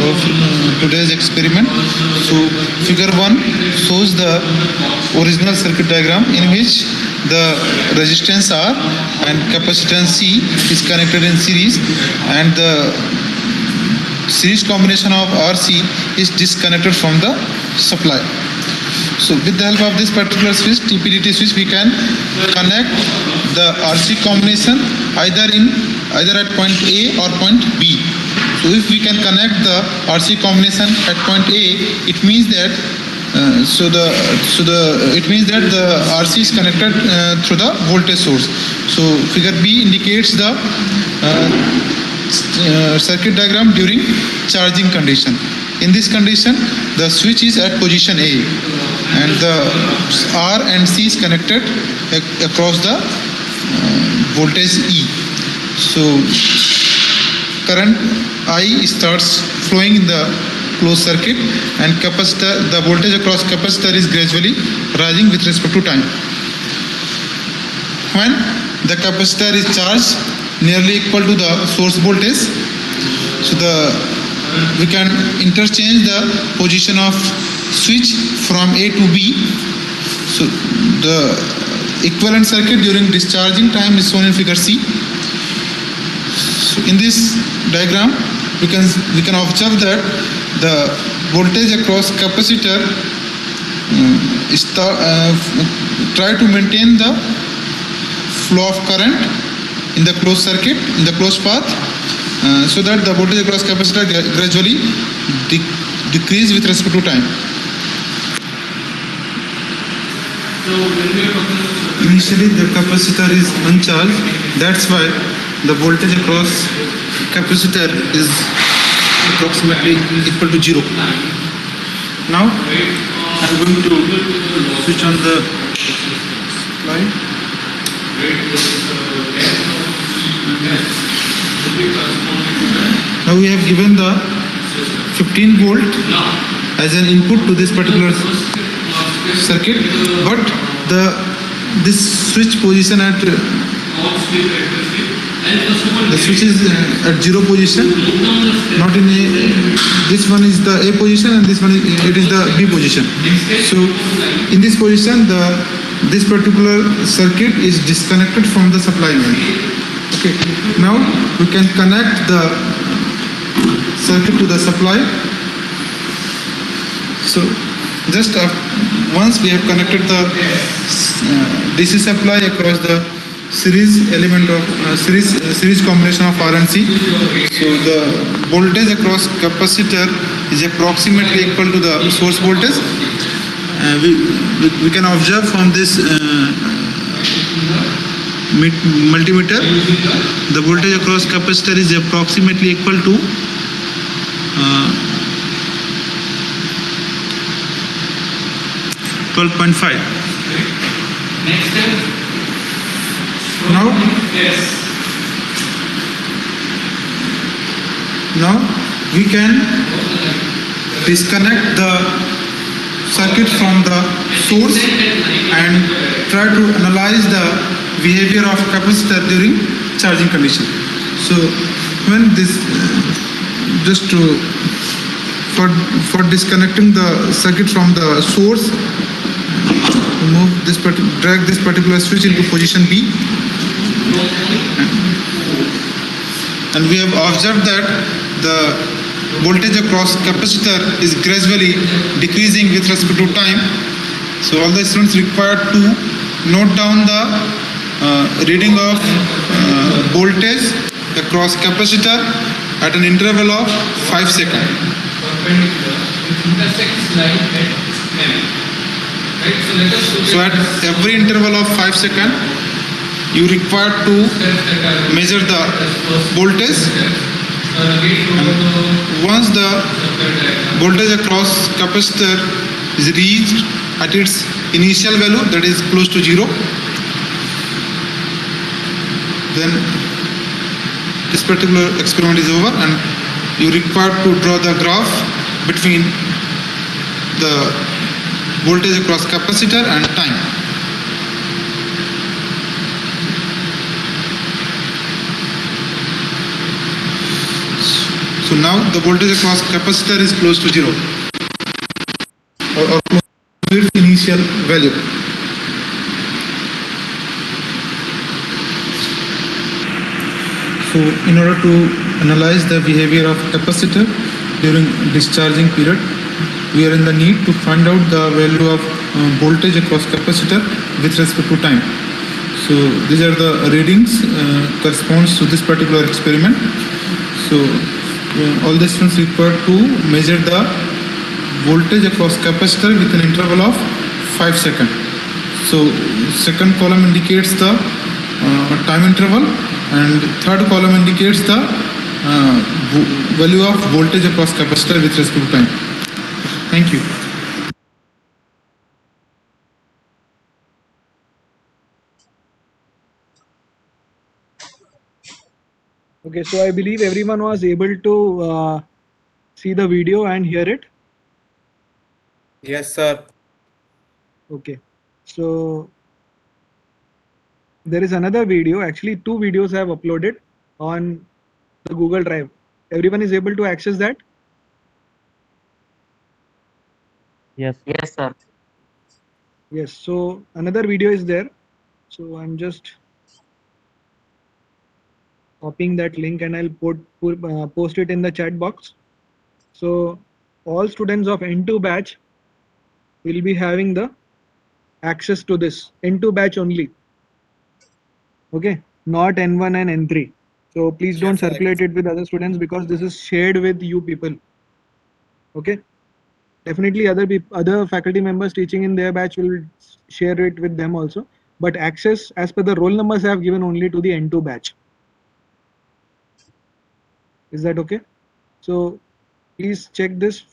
of today's experiment. So figure 1 shows the original circuit diagram in which the resistance R and capacitance C is connected in series, and the series combination of RC is disconnected from the supply. So with the help of this particular switch, TPDT switch, we can connect the RC combination either at point A or point B. So if we can connect the RC combination at point A, it means that it means that the RC is connected through the voltage source. So figure B indicates the circuit diagram during charging condition. In this condition, the switch is at position A and the R and C is connected across the voltage E. So current I starts flowing in the closed circuit, and the voltage across capacitor is gradually rising with respect to time. When the capacitor is charged nearly equal to the source voltage, so we can interchange the position of switch from A to B. So the equivalent circuit during discharging time is shown in figure C. So in this diagram, we can observe that the voltage across capacitor try to maintain the flow of current in the closed circuit, in the closed path, so that the voltage across capacitor gradually decrease with respect to time. Initially the capacitor is uncharged, that's why the voltage across capacitor is approximately equal to 0. Now I'm going to switch on the slide. Now we have given the 15 volt as an input to this particular circuit, but this switch position at the switch is at 0 position, not in A. This one is the A position and this one is the B position. So in this position, this particular circuit is disconnected from the supply line. Okay, now we can connect the circuit to the supply. So just once we have connected the DC supply across the series element of series combination of R and C, so the voltage across capacitor is approximately equal to the source voltage. We can observe from this multimeter, the voltage across capacitor is approximately equal to 12.5. Now we can disconnect the circuit from the source and try to analyze the behavior of capacitor during charging condition. So when this for disconnecting the circuit from the source, drag this particular switch into position B, and we have observed that the voltage across capacitor is gradually decreasing with respect to time. So all the students required to note down the reading of voltage across capacitor at an interval of 5 seconds. So at every interval of 5 seconds, you require to measure the voltage. And once the voltage across capacitor is reached at its initial value, that is close to 0, then this particular experiment is over and you require to draw the graph between the voltage across capacitor and time. So now the voltage across capacitor is close to zero, or close to its initial value. So in order to analyze the behavior of capacitor during discharging period, we are in the need to find out the value of voltage across capacitor with respect to time. So these are the readings corresponds to this particular experiment. So all the students required to measure the voltage across capacitor with an interval of 5 seconds. So second column indicates the time interval, and third column indicates the value of voltage across capacitor with respect to time. Thank you. Okay, so I believe everyone was able to see the video and hear it. Yes, sir. Okay, so there is another video. Actually, two videos I have uploaded on the Google Drive. Everyone is able to access that? Yes. Yes, sir. Yes, so another video is there. So I'm just copying that link and I'll post it in the chat box. So all students of N2 batch will be having the access to this N2 batch only. Okay, not N1 and N3. So please don't Yes, sir. circulate it with other students because this is shared with you people. Okay, definitely other faculty members teaching in their batch will share it with them also. But access as per the roll numbers I have given only to the N2 batch. Is that okay? So please check this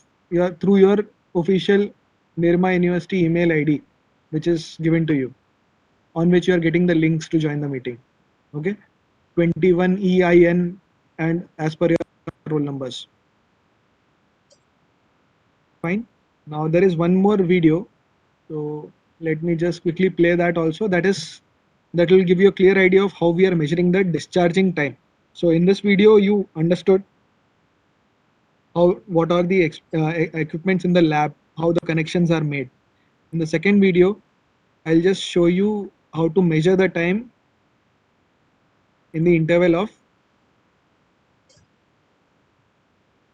through your official Nirma University email ID, which is given to you, on which you are getting the links to join the meeting. Okay, 21 EIN and as per your roll numbers. Fine. Now there is one more video. So let me just quickly play that also. That will give you a clear idea of how we are measuring the discharging time. So in this video, you understood what are the equipments in the lab, how the connections are made. In the second video, I'll just show you how to measure the time in the interval of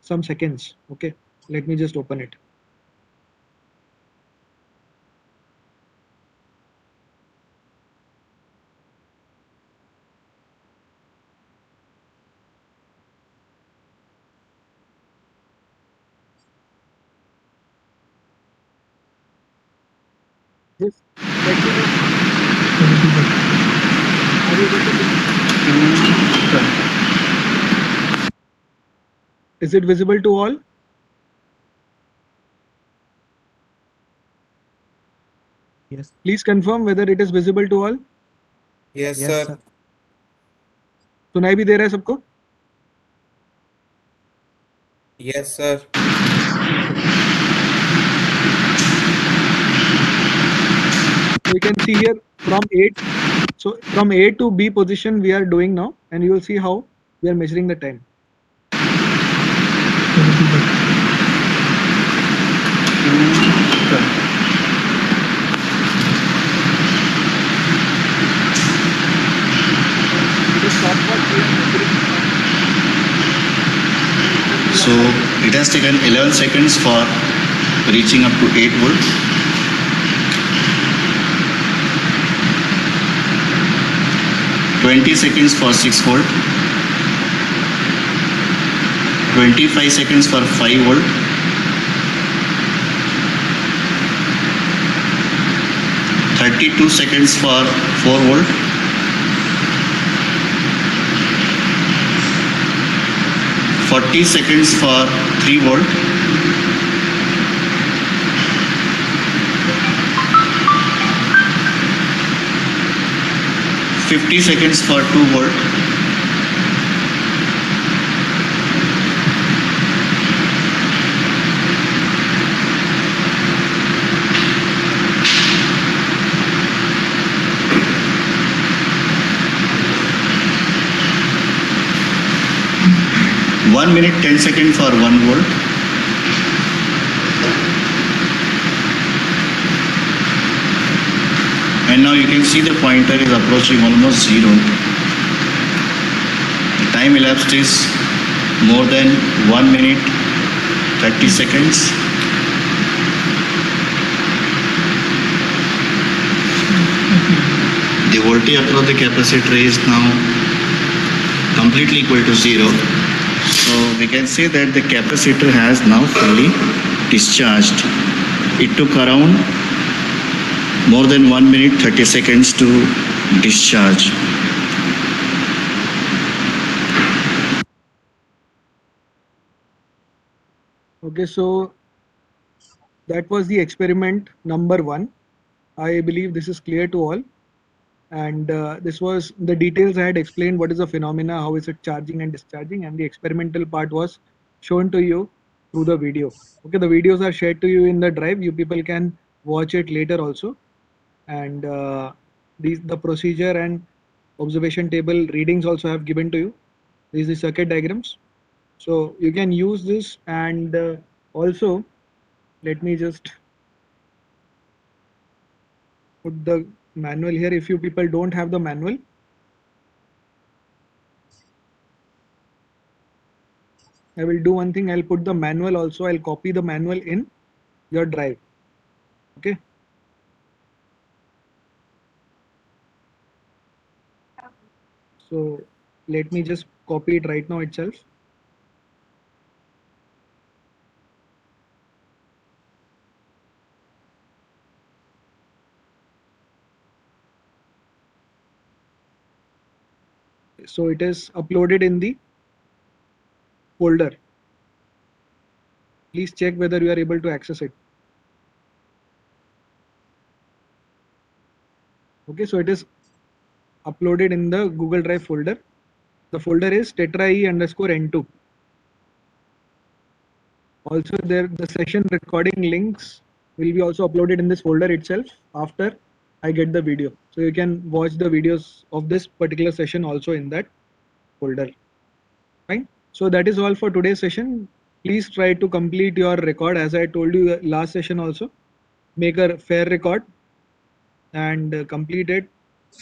some seconds. Okay, let me just open it. Just let me know. Are you able to see? Is it visible to all? Yes. Please confirm whether it is visible to all. Yes, Yes, sir. sir. सुनाई भी दे रहा है सबको? Yes, sir. So you can see here from A. So from A to B position we are doing now, and you will see how we are measuring the time. So it has taken 11 seconds for reaching up to 8 volts. $20 for 6 volt, 25 seconds for 5 volt, 32 seconds for 4 volt, 40 seconds for 3 volt, 50 seconds for 2 volt, 1 minute 10 seconds for 1 volt. And now you can see the pointer is approaching almost 0. The time elapsed is more than 1 minute 30 seconds. The voltage across the capacitor is now completely equal to 0. So we can say that the capacitor has now fully discharged. It took around more than 1 minute 30 seconds to discharge. Okay, so that was the experiment number 1. I believe this is clear to all. And this was the details I had explained. What is the phenomena, how is it charging and discharging, and the experimental part was shown to you through the video. Okay, the videos are shared to you in the drive. You people can watch it later also. And the procedure and observation table readings also have given to you. These are the circuit diagrams. So you can use this, and also let me just put the manual here. If you people don't have the manual, I will do one thing. I'll put the manual also. I'll copy the manual in your drive. Okay. So let me just copy it right now itself. So it is uploaded in the folder. Please check whether you are able to access it. Okay, so it is uploaded in the Google Drive folder. The folder is tetra_e_n2. Also there, the session recording links will be also uploaded in this folder itself after I get the video. So you can watch the videos of this particular session also in that folder. Fine. So that is all for today's session. Please try to complete your record as I told you last session also. Make a fair record and complete it.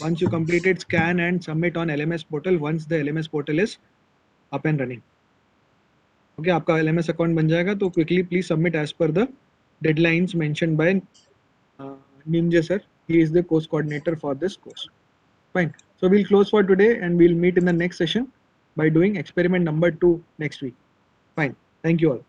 Once you complete it, scan and submit on LMS portal once the LMS portal is up and running. Okay, आपका LMS account बन जाएगा तो quickly please submit as per the deadlines mentioned by Nimje sir. He is the course coordinator for this course. Fine. So we'll close for today and we'll meet in the next session by doing experiment number 2 next week. Fine. Thank you all.